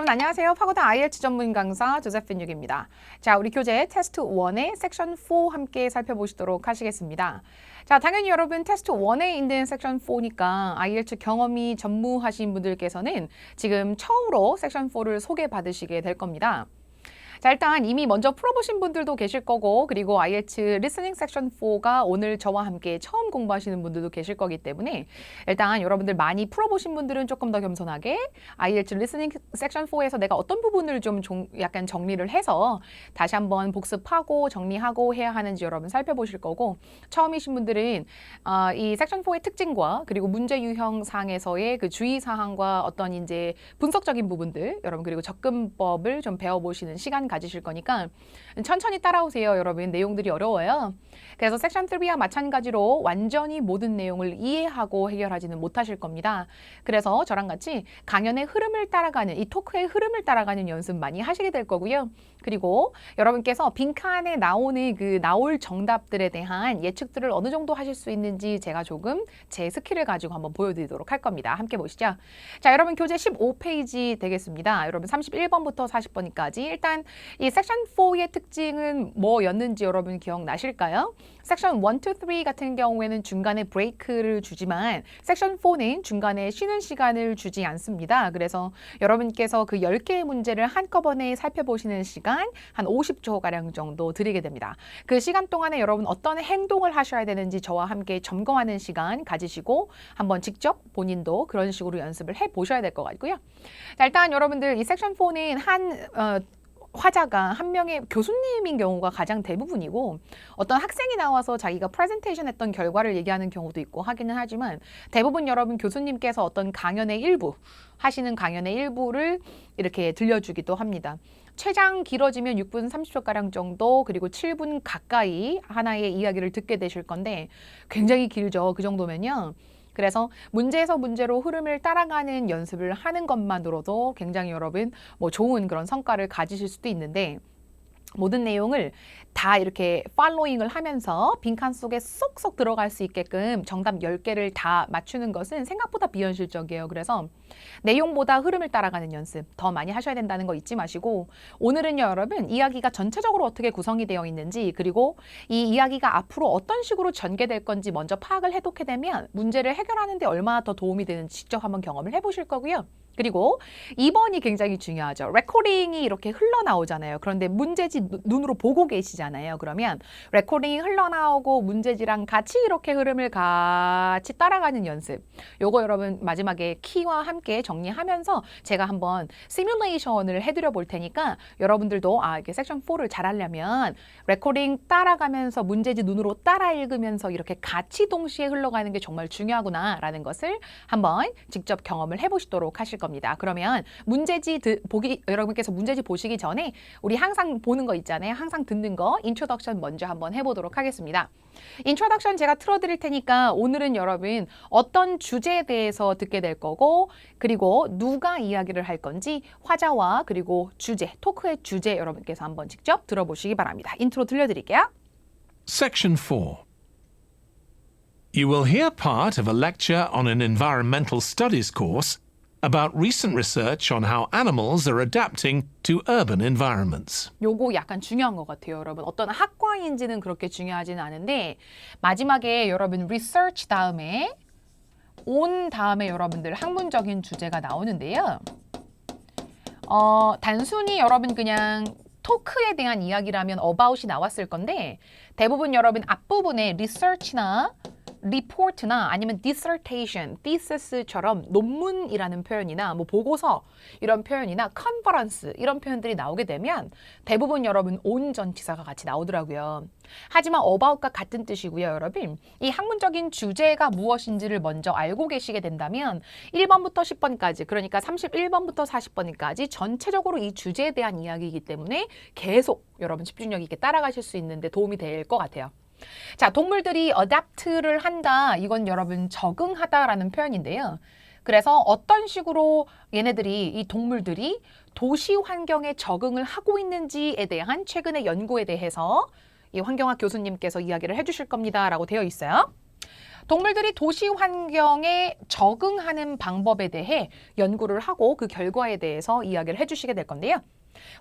여러분 안녕하세요. 파고다 IELTS 전문 강사 조세핀 육입니다. 자, 우리 교재 테스트 1의 섹션 4 함께 살펴보시도록 하시겠습니다. 자, 당연히 여러분 테스트 1에 있는 섹션 4니까 IELTS 경험이 전무하신 분들께서는 지금 처음으로 섹션 4를 소개받으시게 될 겁니다. 자, 일단 이미 먼저 풀어보신 분들도 계실 거고, 그리고 IELTS 리스닝 섹션 4가 오늘 저와 함께 처음 공부하시는 분들도 계실 거기 때문에 일단 여러분들 많이 풀어보신 분들은 조금 더 겸손하게 IELTS 리스닝 섹션 4에서 내가 어떤 부분을 좀 약간 정리를 해서 다시 한번 복습하고 정리하고 해야 하는지 여러분 살펴보실 거고, 처음이신 분들은 이 섹션 4의 특징과 그리고 문제 유형상에서의 그 주의사항과 어떤 이제 분석적인 부분들 여러분, 그리고 접근법을 좀 배워보시는 시간 가지실 거니까 천천히 따라오세요. 여러분 내용들이 어려워요. 그래서 섹션 3와 마찬가지로 완전히 모든 내용을 이해하고 해결하지는 못하실 겁니다. 그래서 저랑 같이 강연의 흐름을 따라가는, 이 토크의 흐름을 따라가는 연습 많이 하시게 될 거고요. 그리고 여러분께서 빈칸에 나올 정답들에 대한 예측들을 어느 정도 하실 수 있는지 제가 조금 제 스킬을 가지고 한번 보여드리도록 할 겁니다. 함께 보시죠. 자, 여러분 교재 15페이지 되겠습니다. 여러분 31번부터 40번까지 일단 이 섹션 4의 특징은 뭐였는지 여러분 기억나실까요? 섹션 1, 2, 3 같은 경우에는 중간에 브레이크를 주지만 섹션 4는 중간에 쉬는 시간을 주지 않습니다. 그래서 여러분께서 그 10개의 문제를 한꺼번에 살펴보시는 시간 한 50초가량 정도 드리게 됩니다. 그 시간 동안에 여러분 어떤 행동을 하셔야 되는지 저와 함께 점검하는 시간 가지시고 한번 직접 본인도 그런 식으로 연습을 해보셔야 될 것 같고요. 자, 일단 여러분들 이 섹션 4는 화자가 한 명의 교수님인 경우가 가장 대부분이고, 어떤 학생이 나와서 자기가 프레젠테이션 했던 결과를 얘기하는 경우도 있고 하기는 하지만 대부분 여러분 교수님께서 어떤 강연의 일부 하시는 강연의 일부를 이렇게 들려주기도 합니다. 최장 길어지면 6분 30초가량 정도, 그리고 7분 가까이 하나의 이야기를 듣게 되실 건데 굉장히 길죠. 그 정도면요. 그래서 문제에서 문제로 흐름을 따라가는 연습을 하는 것만으로도 굉장히 여러분 좋은 그런 성과를 가지실 수도 있는데, 모든 내용을 다 이렇게 팔로잉을 하면서 빈칸 속에 쏙쏙 들어갈 수 있게끔 정답 10개를 다 맞추는 것은 생각보다 비현실적이에요. 그래서 내용보다 흐름을 따라가는 연습 더 많이 하셔야 된다는 거 잊지 마시고, 오늘은요 여러분 이야기가 전체적으로 어떻게 구성이 되어 있는지, 그리고 이 이야기가 앞으로 어떤 식으로 전개될 건지 먼저 파악을 해놓게 되면 문제를 해결하는 데 얼마나 더 도움이 되는지 직접 한번 경험을 해보실 거고요. 그리고 2번이 굉장히 중요하죠. 레코딩이 이렇게 흘러나오잖아요. 그런데 문제지 눈으로 보고 계시잖아요. 그러면 레코딩이 흘러나오고 문제지랑 같이 이렇게 흐름을 같이 따라가는 연습. 요거 여러분 마지막에 키와 함께 정리하면서 제가 한번 시뮬레이션을 해드려 볼 테니까 여러분들도 이렇게 섹션 4를 잘 하려면 레코딩 따라가면서 문제지 눈으로 따라 읽으면서 이렇게 같이 동시에 흘러가는 게 정말 중요하구나라는 것을 한번 직접 경험을 해보시도록 하실 겁니다. 그러면 문제지 여러분께서 문제지 보시기 전에 우리 항상 보는 거 있잖아요. 항상 듣는 거 인트로덕션 먼저 한번 해보도록 하겠습니다. 인트로덕션 제가 틀어드릴 테니까 오늘은 여러분 어떤 주제에 대해서 듣게 될 거고, 그리고 누가 이야기를 할 건지 화자와 그리고 주제, 토크의 주제 여러분께서 한번 직접 들어보시기 바랍니다. 인트로 들려드릴게요. Section 4. You will hear part of a lecture on an environmental studies course about recent research on how animals are adapting to urban environments. 요거 약간 중요한 것 같아요, 여러분. 어떤 학과인지는 그렇게 중요하지는 않은데 마지막에 여러분 research 다음에 on 다음에 여러분들 학문적인 주제가 나오는데요. 단순히 여러분 그냥 토크에 대한 이야기라면 about이 나왔을 건데 대부분 여러분 앞부분에 research나 리포트나 아니면 dissertation, thesis처럼 논문이라는 표현이나 보고서 이런 표현이나 컨퍼런스 이런 표현들이 나오게 되면 대부분 여러분 온전치사가 같이 나오더라고요. 하지만 about과 같은 뜻이고요, 여러분. 이 학문적인 주제가 무엇인지를 먼저 알고 계시게 된다면 1번부터 10번까지, 그러니까 31번부터 40번까지 전체적으로 이 주제에 대한 이야기이기 때문에 계속 여러분 집중력 있게 따라가실 수 있는데 도움이 될 것 같아요. 자, 동물들이 adapt를 한다. 이건 여러분 적응하다라는 표현인데요. 그래서 어떤 식으로 이 동물들이 도시 환경에 적응을 하고 있는지에 대한 최근의 연구에 대해서 이 환경학 교수님께서 이야기를 해주실 겁니다. 라고 되어 있어요. 동물들이 도시 환경에 적응하는 방법에 대해 연구를 하고 그 결과에 대해서 이야기를 해주시게 될 건데요.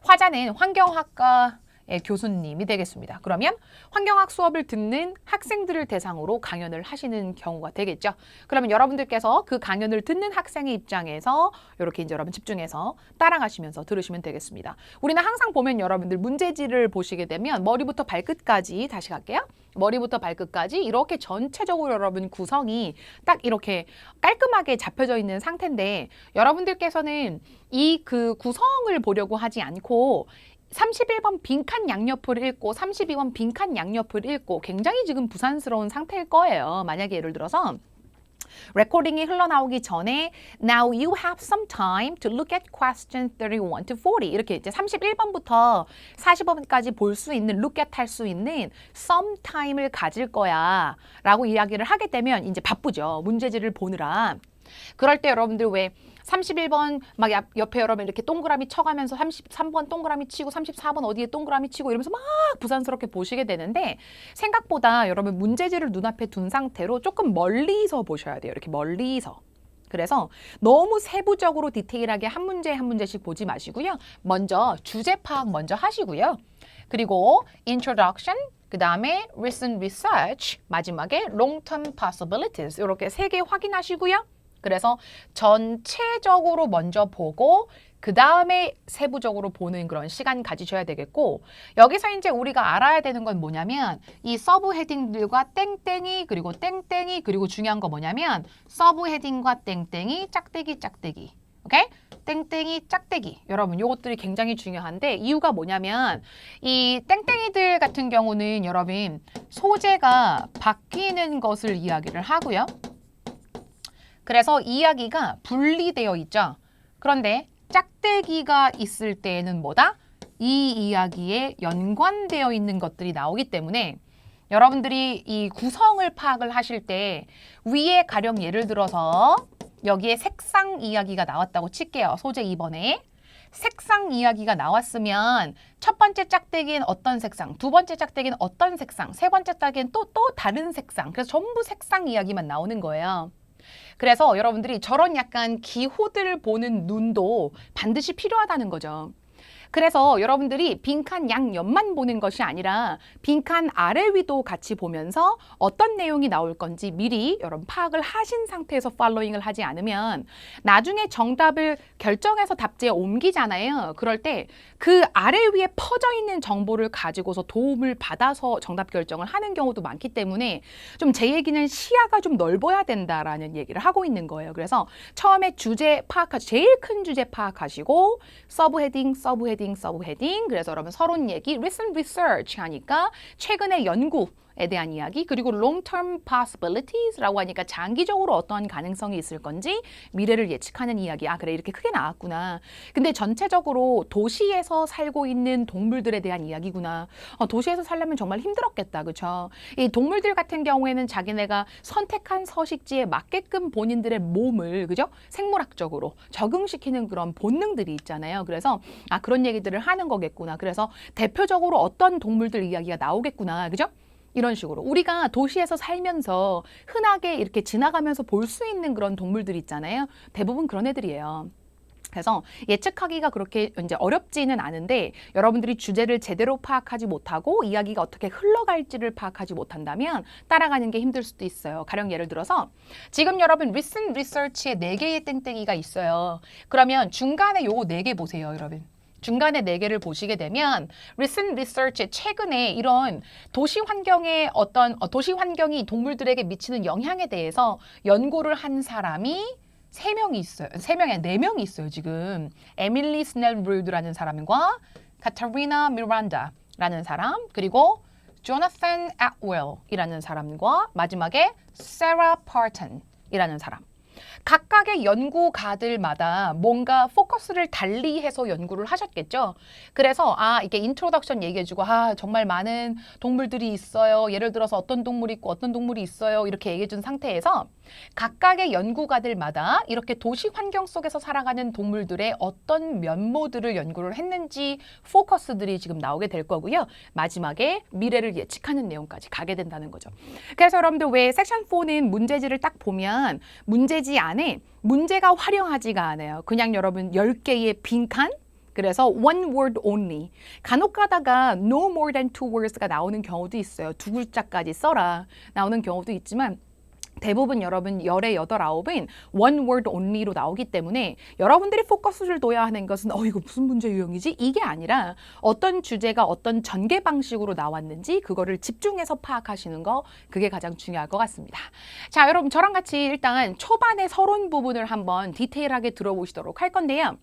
화자는 환경학과 교수님이 되겠습니다. 그러면 환경학 수업을 듣는 학생들을 대상으로 강연을 하시는 경우가 되겠죠. 그러면 여러분들께서 그 강연을 듣는 학생의 입장에서 이렇게 이제 여러분 집중해서 따라가시면서 들으시면 되겠습니다. 우리는 항상 보면 여러분들 문제지를 보시게 되면 머리부터 발끝까지 다시 갈게요. 머리부터 발끝까지 이렇게 전체적으로 여러분 구성이 딱 이렇게 깔끔하게 잡혀져 있는 상태인데 여러분들께서는 이 그 구성을 보려고 하지 않고 31번 빈칸 양옆을 읽고 32번 빈칸 양옆을 읽고 굉장히 지금 부산스러운 상태일 거예요. 만약에 예를 들어서 레코딩이 흘러나오기 전에 Now you have some time to look at questions 31 to 40 이렇게 이제 31번부터 40번까지 볼 수 있는 look at 할 수 있는 some time을 가질 거야 라고 이야기를 하게 되면 이제 바쁘죠. 문제지를 보느라. 그럴 때 여러분들 왜 31번 막 옆에 여러분 이렇게 동그라미 쳐가면서 33번 동그라미 치고 34번 어디에 동그라미 치고 이러면서 막 부산스럽게 보시게 되는데 생각보다 여러분 문제지를 눈앞에 둔 상태로 조금 멀리서 보셔야 돼요. 이렇게 멀리서. 그래서 너무 세부적으로 디테일하게 한 문제 한 문제씩 보지 마시고요. 먼저 주제 파악 먼저 하시고요. 그리고 introduction, 그 다음에 recent research, 마지막에 long-term possibilities 이렇게 3개 확인하시고요. 그래서 전체적으로 먼저 보고 그 다음에 세부적으로 보는 그런 시간 가지셔야 되겠고 여기서 이제 우리가 알아야 되는 건 뭐냐면 이 서브 헤딩들과 땡땡이 그리고 땡땡이 그리고 중요한 거 뭐냐면 서브 헤딩과 땡땡이 짝대기 짝대기 오케이? 땡땡이 짝대기 여러분 요것들이 굉장히 중요한데 이유가 뭐냐면 이 땡땡이들 같은 경우는 여러분 소재가 바뀌는 것을 이야기를 하고요. 그래서 이야기가 분리되어 있죠. 그런데 짝대기가 있을 때에는 뭐다? 이 이야기에 연관되어 있는 것들이 나오기 때문에 여러분들이 이 구성을 파악을 하실 때 위에 가령 예를 들어서 여기에 색상 이야기가 나왔다고 칠게요. 소재 2번에. 색상 이야기가 나왔으면 첫 번째 짝대기는 어떤 색상, 두 번째 짝대기는 어떤 색상, 세 번째 짝대기는 또 다른 색상. 그래서 전부 색상 이야기만 나오는 거예요. 그래서 여러분들이 저런 약간 기호들을 보는 눈도 반드시 필요하다는 거죠. 그래서 여러분들이 빈칸 양옆만 보는 것이 아니라 빈칸 아래 위도 같이 보면서 어떤 내용이 나올 건지 미리 여러분 파악을 하신 상태에서 팔로잉을 하지 않으면 나중에 정답을 결정해서 답지에 옮기잖아요. 그럴 때 그 아래 위에 퍼져 있는 정보를 가지고서 도움을 받아서 정답 결정을 하는 경우도 많기 때문에 좀 제 얘기는 시야가 좀 넓어야 된다라는 얘기를 하고 있는 거예요. 그래서 처음에 주제 파악하시고 제일 큰 주제 파악하시고 서브 헤딩 그래서 여러분 서론 얘기 recent research 하니까 최근의 연구에 대한 이야기 그리고 long-term possibilities라고 하니까 장기적으로 어떠한 가능성이 있을 건지 미래를 예측하는 이야기. 아 그래 이렇게 크게 나왔구나. 근데 전체적으로 도시에서 살고 있는 동물들에 대한 이야기구나. 도시에서 살려면 정말 힘들었겠다. 그렇죠? 이 동물들 같은 경우에는 자기네가 선택한 서식지에 맞게끔 본인들의 몸을 그죠? 생물학적으로 적응시키는 그런 본능들이 있잖아요. 그래서 아 그런 얘기들을 하는 거겠구나. 그래서 대표적으로 어떤 동물들 이야기가 나오겠구나. 그죠? 이런 식으로 우리가 도시에서 살면서 흔하게 이렇게 지나가면서 볼 수 있는 그런 동물들 있잖아요. 대부분 그런 애들이에요. 그래서 예측하기가 그렇게 이제 어렵지는 않은데 여러분들이 주제를 제대로 파악하지 못하고 이야기가 어떻게 흘러갈지를 파악하지 못한다면 따라가는 게 힘들 수도 있어요. 가령 예를 들어서 지금 여러분 recent research에 4개의 땡땡이가 있어요. 그러면 중간에 요거 4개 보세요, 여러분. 중간에 4개를 보시게 되면 recent research에 최근에 이런 도시 환경의 도시 환경이 동물들에게 미치는 영향에 대해서 연구를 한 사람이 3명이 있어요. 3명이 4명이 있어요, 지금. 에밀리 스넬루드라는 사람과 카타리나 미란다라는 사람, 그리고 조나산 애트웰이라는 사람과 마지막에 세라 파튼이라는 사람. 각각의 연구가들마다 뭔가 포커스를 달리해서 연구를 하셨겠죠. 그래서 이게 인트로덕션 얘기해주고 정말 많은 동물들이 있어요. 예를 들어서 어떤 동물이 있고 어떤 동물이 있어요. 이렇게 얘기해준 상태에서 각각의 연구가들마다 이렇게 도시 환경 속에서 살아가는 동물들의 어떤 면모들을 연구를 했는지 포커스들이 지금 나오게 될 거고요. 마지막에 미래를 예측하는 내용까지 가게 된다는 거죠. 그래서 여러분들 왜 섹션 4는 문제지를 딱 보면 문제지 안에 문제가 화려하지가 않아요. 그냥 여러분 10개의 빈칸 그래서 one word only. 간혹 가다가 no more than two words가 나오는 경우도 있어요. 두 글자까지 써라 나오는 경우도 있지만 대부분 여러분 10에 8, 9은 one word only로 나오기 때문에 여러분들이 포커스를 둬야 하는 것은 이거 무슨 문제 유형이지? 이게 아니라 어떤 주제가 어떤 전개 방식으로 나왔는지 그거를 집중해서 파악하시는 거 그게 가장 중요할 것 같습니다. 자, 여러분 저랑 같이 일단 초반의 서론 부분을 한번 디테일하게 들어보시도록 할 건데요.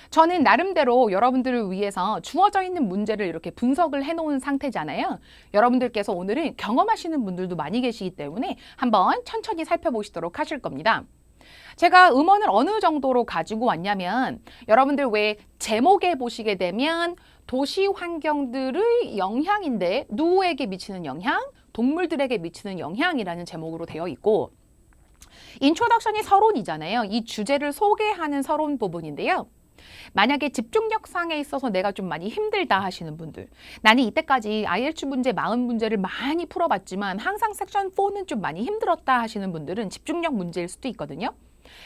저는 나름대로 여러분들을 위해서 주어져 있는 문제를 이렇게 분석을 해놓은 상태잖아요. 여러분들께서 오늘은 경험하시는 분들도 많이 계시기 때문에 한번 천천히 살펴보시도록 하실 겁니다. 제가 음원을 어느 정도로 가지고 왔냐면 여러분들 왜 제목에 보시게 되면 도시 환경들의 영향인데 누구에게 미치는 영향? 동물들에게 미치는 영향이라는 제목으로 되어 있고 인트로덕션이 서론이잖아요. 이 주제를 소개하는 서론 부분인데요. 만약에 집중력상에 있어서 내가 좀 많이 힘들다 하시는 분들 나는 이때까지 IELTS 문제 40문제를 많이 풀어봤지만 항상 섹션 4는 좀 많이 힘들었다 하시는 분들은 집중력 문제일 수도 있거든요.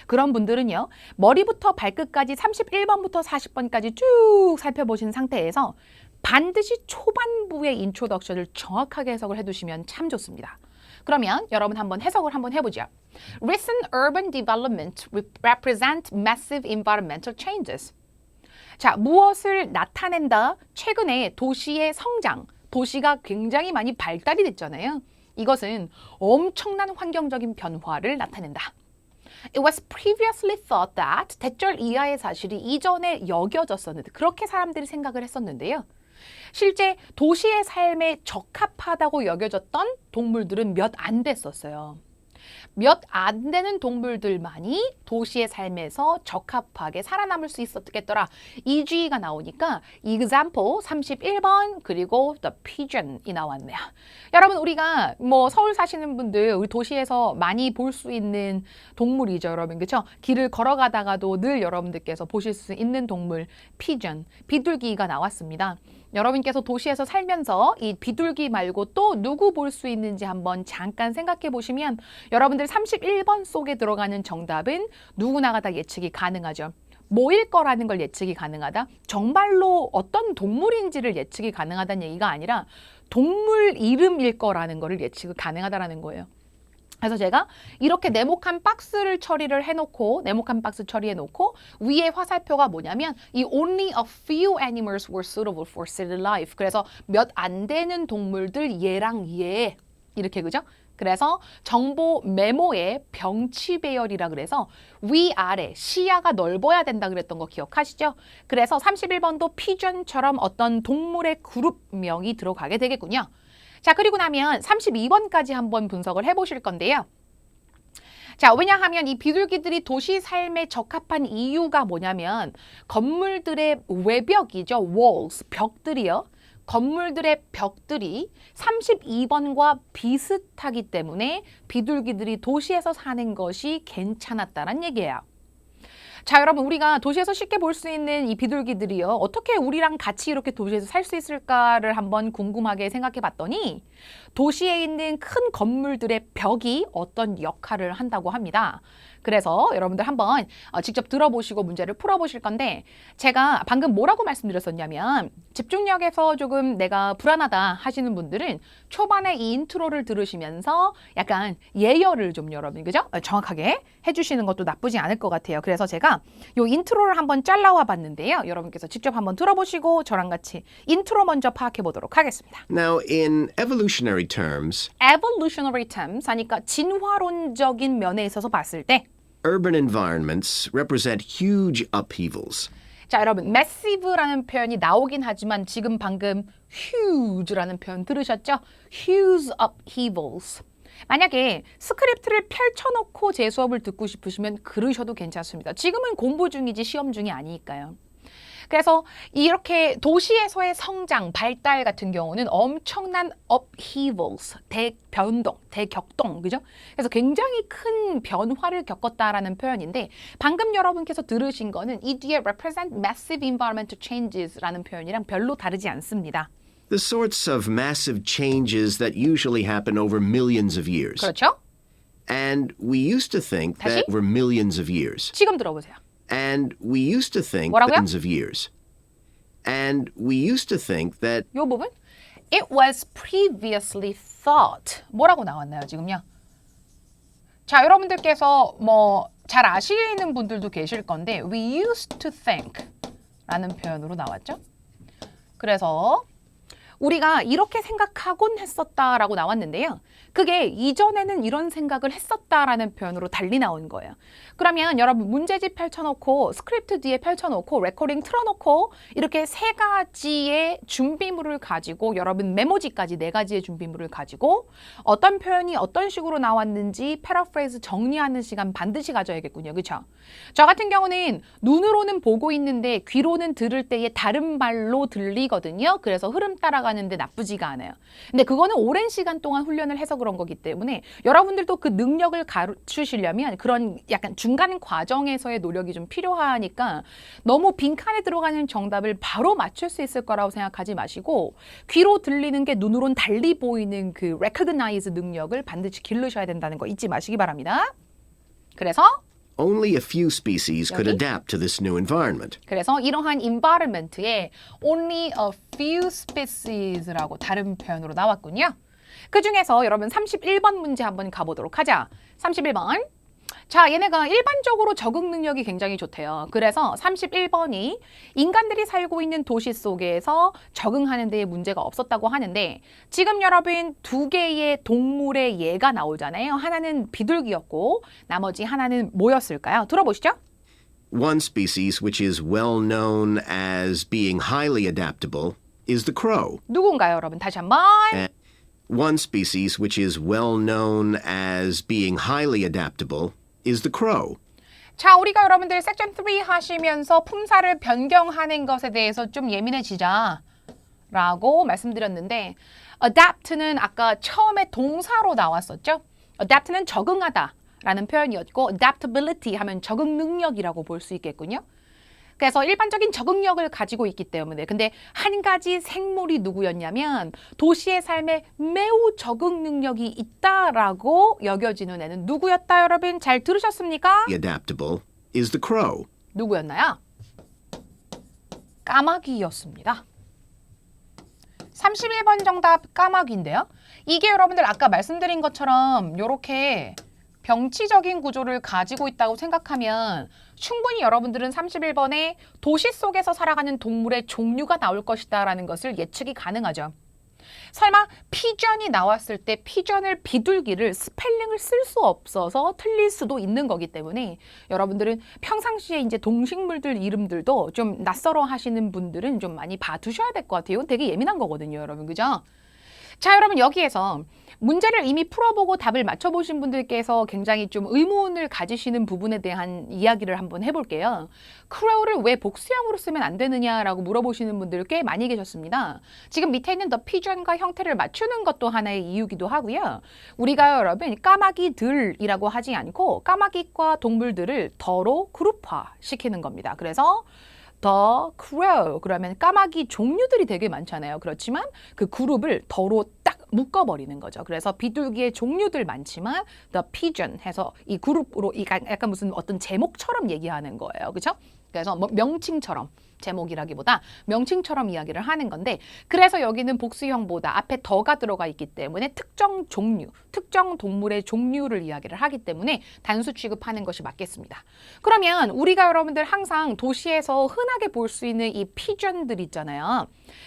그런 분들은요. 머리부터 발끝까지 31번부터 40번까지 쭉 살펴보신 상태에서 반드시 초반부의 인트로덕션을 정확하게 해석을 해두시면 참 좋습니다. 그러면 여러분 한번 해석을 한번 해보죠. Recent urban development represent massive environmental changes. 자, 무엇을 나타낸다? 최근에 도시의 성장, 도시가 굉장히 많이 발달이 됐잖아요. 이것은 엄청난 환경적인 변화를 나타낸다. It was previously thought that 대절 이하의 사실이 이전에 여겨졌었는데 그렇게 사람들이 생각을 했었는데요. 실제 도시의 삶에 적합하다고 여겨졌던 동물들은 몇 안 됐었어요. 몇 안 되는 동물들만이 도시의 삶에서 적합하게 살아남을 수 있었겠더라. EG가 나오니까 example 31번 그리고 the pigeon이 나왔네요. 여러분 우리가 서울 사시는 분들 우리 도시에서 많이 볼 수 있는 동물이죠. 여러분 그렇죠? 길을 걸어가다가도 늘 여러분들께서 보실 수 있는 동물 pigeon, 비둘기가 나왔습니다. 여러분께서 도시에서 살면서 이 비둘기 말고 또 누구 볼 수 있는지 한번 잠깐 생각해 보시면 여러분들 31번 속에 들어가는 정답은 누구나가 다 예측이 가능하죠. 뭐일 거라는 걸 예측이 가능하다? 정말로 어떤 동물인지를 예측이 가능하다는 얘기가 아니라 동물 이름일 거라는 거를 예측이 가능하다는 거예요. 그래서 제가 이렇게 네모칸 박스를 처리를 해놓고 네모칸 박스 처리해놓고 위에 화살표가 뭐냐면 이 only a few animals were suitable for city life. 그래서 몇 안 되는 동물들 얘랑 얘 이렇게 그죠? 그래서 정보 메모에 병치 배열이라 그래서 위아래 시야가 넓어야 된다 그랬던 거 기억하시죠? 그래서 31번도 피전처럼 어떤 동물의 그룹명이 들어가게 되겠군요. 자, 그리고 나면 32번까지 한번 분석을 해보실 건데요. 자, 왜냐하면 이 비둘기들이 도시 삶에 적합한 이유가 뭐냐면 건물들의 외벽이죠. walls, 벽들이요. 건물들의 벽들이 32번과 비슷하기 때문에 비둘기들이 도시에서 사는 것이 괜찮았다는 얘기예요. 자, 여러분 우리가 도시에서 쉽게 볼 수 있는 이 비둘기들이요. 어떻게 우리랑 같이 이렇게 도시에서 살 수 있을까를 한번 궁금하게 생각해 봤더니 도시에 있는 큰 건물들의 벽이 어떤 역할을 한다고 합니다. 그래서 여러분들 한번 직접 들어보시고 문제를 풀어보실 건데 제가 방금 뭐라고 말씀드렸었냐면 집중력에서 조금 내가 불안하다 하시는 분들은 초반에 이 인트로를 들으시면서 약간 예열을 좀 여러분 그죠? 정확하게 해주시는 것도 나쁘지 않을 것 같아요. 그래서 제가 이 인트로를 한번 잘라와 봤는데요. 여러분께서 직접 한번 들어보시고 저랑 같이 인트로 먼저 파악해 보도록 하겠습니다. Now, in evolutionary terms, evolutionary terms 하니까 진화론적인 면에 있어서 봤을 때 urban environments represent huge upheavals. 자, 여러분 massive라는 표현이 나오긴 하지만 지금 방금 huge라는 표현 들으셨죠? huge upheavals. 만약에 스크립트를 펼쳐놓고 제 수업을 듣고 싶으시면 그러셔도 괜찮습니다. 지금은 공부 중이지 시험 중이 아니니까요. 그래서 이렇게 도시에서의 성장, 발달 같은 경우는 엄청난 upheavals, 대변동, 대격동, 그죠? 그래서 굉장히 큰 변화를 겪었다라는 표현인데 방금 여러분께서 들으신 거는 이 뒤에 represent massive environmental changes라는 표현이랑 별로 다르지 않습니다. The sorts of massive changes that usually happen over millions of years. 그렇죠? And we used to think 다시? that over millions of years. 지금 들어보세요. And we used to think 뭐라고요? millions of years. And we used to think that 이 부분 It was previously thought 뭐라고 나왔나요 지금요? 자 여러분들께서 뭐 잘 아시는 분들도 계실 건데 We used to think 라는 표현으로 나왔죠. 그래서 우리가 이렇게 생각하곤 했었다라고 나왔는데요. 그게 이전에는 이런 생각을 했었다라는 표현으로 달리 나온 거예요. 그러면 여러분 문제집 펼쳐놓고 스크립트 뒤에 펼쳐놓고 레코딩 틀어놓고 이렇게 세 가지의 준비물을 가지고 여러분 메모지까지 네 가지의 준비물을 가지고 어떤 표현이 어떤 식으로 나왔는지 패러프레이즈 정리하는 시간 반드시 가져야겠군요. 그렇죠? 저 같은 경우는 눈으로는 보고 있는데 귀로는 들을 때에 다른 말로 들리거든요. 그래서 흐름 따라가는데 나쁘지가 않아요. 근데 그거는 오랜 시간 동안 훈련을 해서 그런 거기 때문에 여러분들도 그 능력을 갖추시려면 그런 약간 중간 과정에서의 노력이 좀 필요하니까 너무 빈칸에 들어가는 정답을 바로 맞출 수 있을 거라고 생각하지 마시고 귀로 들리는 게 눈으론 달리 보이는 그 recognize 능력을 반드시 기르셔야 된다는 거 잊지 마시기 바랍니다. 그래서 only a few species could 여기? adapt to this new environment. 그래서 이러한 environment에 only a few species라고 다른 표현으로 나왔군요. 그 중에서 여러분 31번 문제 한번 가보도록 하자. 31번. 자, 얘네가 일반적으로 적응 능력이 굉장히 좋대요. 그래서 31번이 인간들이 살고 있는 도시 속에서 적응하는 데에 문제가 없었다고 하는데 지금 여러분 두 개의 동물의 예가 나오잖아요. 하나는 비둘기였고 나머지 하나는 뭐였을까요? 들어보시죠. One species which is well known as being highly adaptable is the crow. 누군가요, 여러분? 다시 한번. And one species which is well known as being highly adaptable is the crow. 자, 우리가 여러분들 섹션 3 하시면서 품사를 변경하는 것에 대해서 좀 예민해지자 라고 말씀드렸는데 adapt는 아까 처음에 동사로 나왔었죠. adapt는 적응하다 라는 표현이었고 adaptability 하면 적응 능력이라고 볼 수 있겠군요. 그래서 일반적인 적응력을 가지고 있기 때문에 근데 한 가지 생물이 누구였냐면 도시의 삶에 매우 적응 능력이 있다라고 여겨지는 애는 누구였다 여러분? 잘 들으셨습니까? Adaptable is the crow. 누구였나요? 까마귀였습니다. 31번 정답 까마귀인데요. 이게 여러분들 아까 말씀드린 것처럼 이렇게 병치적인 구조를 가지고 있다고 생각하면 충분히 여러분들은 31번에 도시 속에서 살아가는 동물의 종류가 나올 것이다라는 것을 예측이 가능하죠. 설마 피전이 나왔을 때 피전을 비둘기를 스펠링을 쓸 수 없어서 틀릴 수도 있는 거기 때문에 여러분들은 평상시에 이제 동식물들 이름들도 좀 낯설어 하시는 분들은 좀 많이 봐두셔야 될 것 같아요. 이건 되게 예민한 거거든요, 여러분. 그죠? 자, 여러분 여기에서 문제를 이미 풀어보고 답을 맞춰보신 분들께서 굉장히 좀 의문을 가지시는 부분에 대한 이야기를 한번 해볼게요. crow를 왜 복수형으로 쓰면 안 되느냐라고 물어보시는 분들 꽤 많이 계셨습니다. 지금 밑에 있는 the pigeon과 형태를 맞추는 것도 하나의 이유기도 하고요. 우리가 여러분 까마귀들이라고 하지 않고 까마귀과 동물들을 더로 그룹화 시키는 겁니다. 그래서 the crow 그러면 까마귀 종류들이 되게 많잖아요. 그렇지만 그 그룹을 더로 딱 묶어버리는 거죠. 그래서 비둘기의 종류들 많지만 the pigeon 해서 이 그룹으로 약간 무슨 어떤 제목처럼 얘기하는 거예요. 그렇죠? 그래서 뭐 명칭처럼 제목이라기보다 명칭처럼 이야기를 하는 건데 그래서 여기는 복수형보다 앞에 더가 들어가 있기 때문에 특정 종류, 특정 동물의 종류를 이야기를 하기 때문에 단수 취급하는 것이 맞겠습니다. 그러면 우리가 여러분들 항상 도시에서 흔하게 볼 수 있는 이 피전들 있잖아요.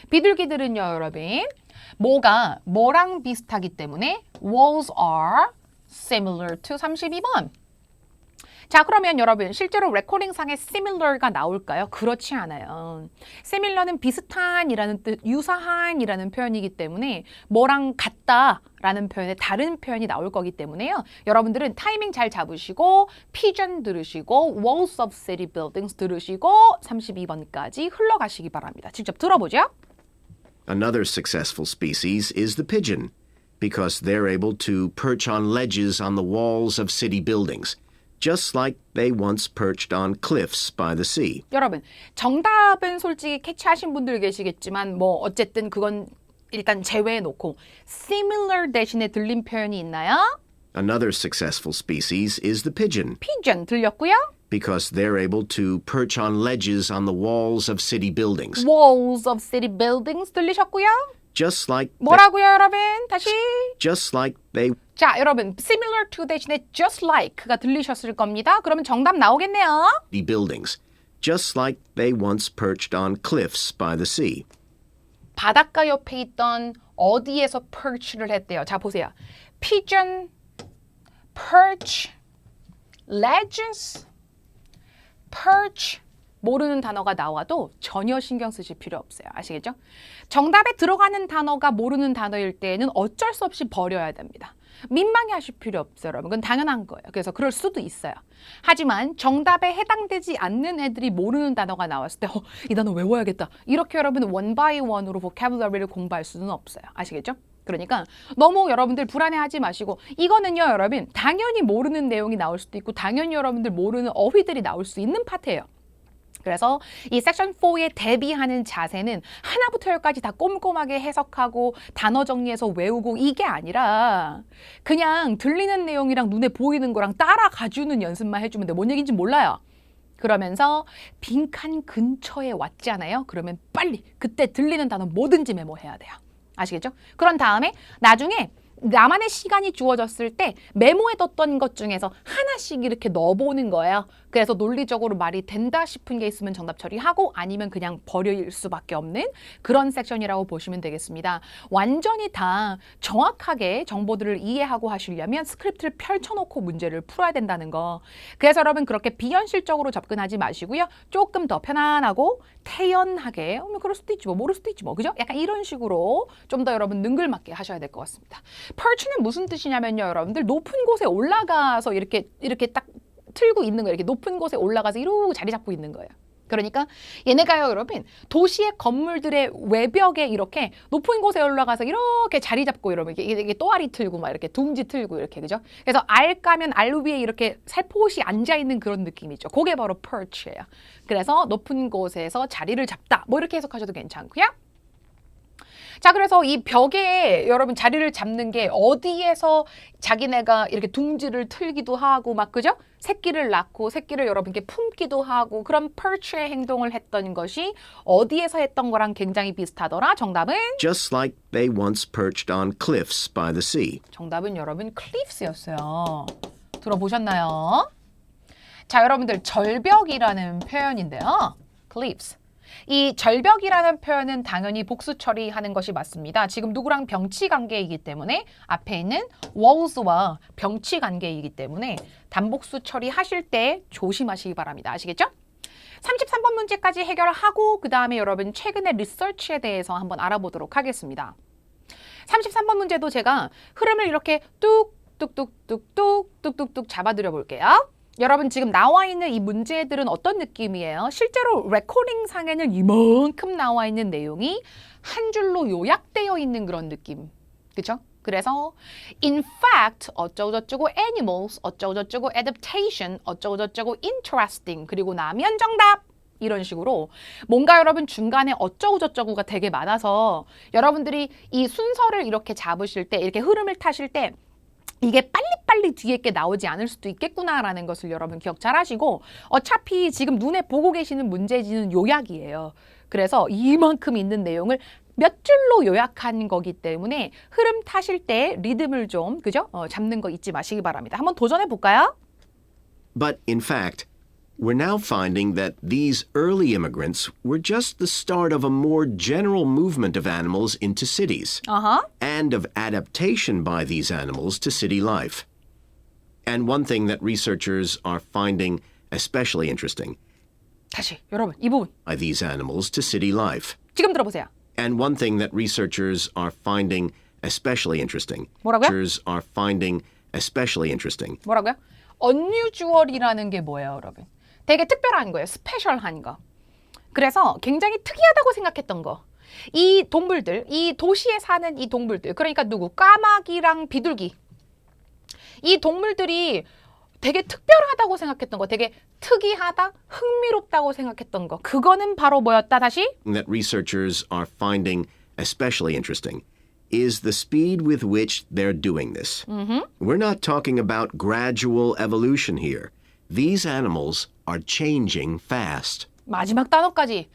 비둘기들은요, 여러분 뭐랑 비슷하기 때문에 walls are similar to 32번. 자, 그러면 여러분 실제로 레코딩상에 similar가 나올까요? 그렇지 않아요. similar는 비슷한이라는 뜻, 유사한이라는 표현이기 때문에 뭐랑 같다라는 표현에 다른 표현이 나올 거기 때문에요. 여러분들은 타이밍 잘 잡으시고 pigeon 들으시고 walls of city buildings 들으시고 32번까지 흘러가시기 바랍니다. 직접 들어보죠. Another successful species is the pigeon, because they're able to perch on ledges on the walls of city buildings, just like they once perched on cliffs by the sea. 여러분, 정답은 솔직히 캐치하신 분들 계시겠지만 뭐 어쨌든 그건 일단 제외해 놓고 similar 대신에 들린 표현이 있나요? Another successful species is the pigeon, pigeon 들렸고요. because they're able to perch on ledges on the walls of city buildings, walls of city buildings 들리셨고요. just like 뭐라고요, 여러분? 다시. they 자, 여러분, similar to 대신에 just like가 들리셨을 겁니다. 그러면 정답 나오겠네요. city buildings, just like they once perched on cliffs by the sea. 바닷가 옆에 있던 어디에서 perch를 했대요. 자, 보세요. pigeon, perch, ledges, perch 모르는 단어가 나와도 전혀 신경 쓰실 필요 없어요. 아시겠죠? 정답에 들어가는 단어가 모르는 단어일 때에는 어쩔 수 없이 버려야 됩니다. 민망해하실 필요 없어요, 여러분. 그건 당연한 거예요. 그래서 그럴 수도 있어요. 하지만 정답에 해당되지 않는 애들이 모르는 단어가 나왔을 때 이 단어 외워야겠다. 이렇게 여러분 원 바이 원으로 보캐블러리를 공부할 수는 없어요. 아시겠죠? 그러니까 너무 여러분들 불안해하지 마시고 이거는요, 여러분 당연히 모르는 내용이 나올 수도 있고 당연히 여러분들 모르는 어휘들이 나올 수 있는 파트예요. 그래서 이 섹션 4에 대비하는 자세는 하나부터 열까지 다 꼼꼼하게 해석하고 단어 정리해서 외우고 이게 아니라 그냥 들리는 내용이랑 눈에 보이는 거랑 따라가주는 연습만 해주면 돼. 뭔 얘기인지 몰라요. 그러면서 빈칸 근처에 왔잖아요. 그러면 빨리 그때 들리는 단어 뭐든지 메모해야 돼요. 아시겠죠? 그런 다음에 나중에 나만의 시간이 주어졌을 때 메모해뒀던 것 중에서 하나씩 이렇게 넣어보는 거예요. 그래서 논리적으로 말이 된다 싶은 게 있으면 정답 처리하고 아니면 그냥 버릴 수밖에 없는 그런 섹션이라고 보시면 되겠습니다. 완전히 다 정확하게 정보들을 이해하고 하시려면 스크립트를 펼쳐놓고 문제를 풀어야 된다는 거. 그래서 여러분 그렇게 비현실적으로 접근하지 마시고요. 조금 더 편안하고 태연하게 그럴 수도 있지 뭐 모를 수도 있지 뭐 그죠? 약간 이런 식으로 좀 더 여러분 능글맞게 하셔야 될 것 같습니다. perch는 무슨 뜻이냐면요, 여러분들 높은 곳에 올라가서 이렇게 딱 틀고 있는 거예요. 이렇게 높은 곳에 올라가서 이러고 자리 잡고 있는 거예요. 그러니까 얘네가요, 여러분 도시의 건물들의 외벽에 이렇게 높은 곳에 올라가서 이렇게 자리 잡고 이러면 이게 또아리 틀고 막 이렇게 둥지 틀고 이렇게 그죠? 그래서 알 까면 알 위에 이렇게 살포시 앉아 있는 그런 느낌이죠. 그게 바로 perch예요. 그래서 높은 곳에서 자리를 잡다. 뭐 이렇게 해석하셔도 괜찮고요. 자, 그래서 이 벽에 여러분 자리를 잡는 게 어디에서 자기네가 이렇게 둥지를 틀기도 하고 막 그죠? 새끼를 낳고 새끼를 여러분께 품기도 하고 그런 perch의 행동을 했던 것이 어디에서 했던 거랑 굉장히 비슷하더라. 정답은? Just like they once perched on cliffs by the sea. 정답은 여러분 cliffs였어요. 들어보셨나요? 자, 여러분들 절벽이라는 표현인데요. cliffs. 이 절벽이라는 표현은 당연히 복수 처리하는 것이 맞습니다. 지금 누구랑 병치 관계이기 때문에 앞에 있는 walls와 병치 관계이기 때문에 단복수 처리하실 때 조심하시기 바랍니다. 아시겠죠? 33번 문제까지 해결하고 그 다음에 여러분 최근의 리서치에 대해서 한번 알아보도록 하겠습니다. 33번 문제도 제가 흐름을 이렇게 뚝뚝뚝뚝뚝뚝뚝뚝 잡아드려 볼게요. 여러분 지금 나와 있는 이 문제들은 어떤 느낌이에요? 실제로 레코딩 상에는 이만큼 나와 있는 내용이 한 줄로 요약되어 있는 그런 느낌. 그렇죠? 그래서 in fact 어쩌고저쩌고 animals 어쩌고저쩌고 adaptation 어쩌고저쩌고 interesting 그리고 나면 정답 이런 식으로 뭔가 여러분 중간에 어쩌고저쩌고가 되게 많아서 여러분들이 이 순서를 이렇게 잡으실 때 이렇게 흐름을 타실 때 이게 빨리빨리 뒤에 게 나오지 않을 수도 있겠구나라는 것을 여러분 기억 잘 하시고 어차피 지금 눈에 보고 계시는 문제지는 요약이에요. 그래서 이만큼 있는 내용을 몇 줄로 요약한 거기 때문에 흐름 타실 때 리듬을 좀 그죠? 잡는 거 잊지 마시기 바랍니다. 한번 도전해 볼까요? But in fact, we're now finding that these early immigrants were just the start of a more general movement of animals into cities and of adaptation by these animals to city life. And one thing that researchers are finding especially interesting 다시 여러분 이 부분 by these animals to city life. 지금 들어보세요. And one thing that researchers are finding especially interesting. 뭐라고요? Researchers are finding especially interesting. 뭐라고요? unusual이라는 게 뭐예요, 여러분? 되게 특별한 거예요. 스페셜한 거. 그래서 굉장히 특이하다고 생각했던 거. 이 동물들, 이 도시에 사는 이 동물들, 그러니까 누구? 까마귀랑 비둘기. 이 동물들이 되게 특별하다고 생각했던 거, 되게 특이하다, 흥미롭다고 생각했던 거. 그거는 바로 뭐였다, 다시? That researchers are finding especially interesting is the speed with which they're doing this. We're not talking about gradual evolution here. These animals are changing fast. 마지막 단어까지.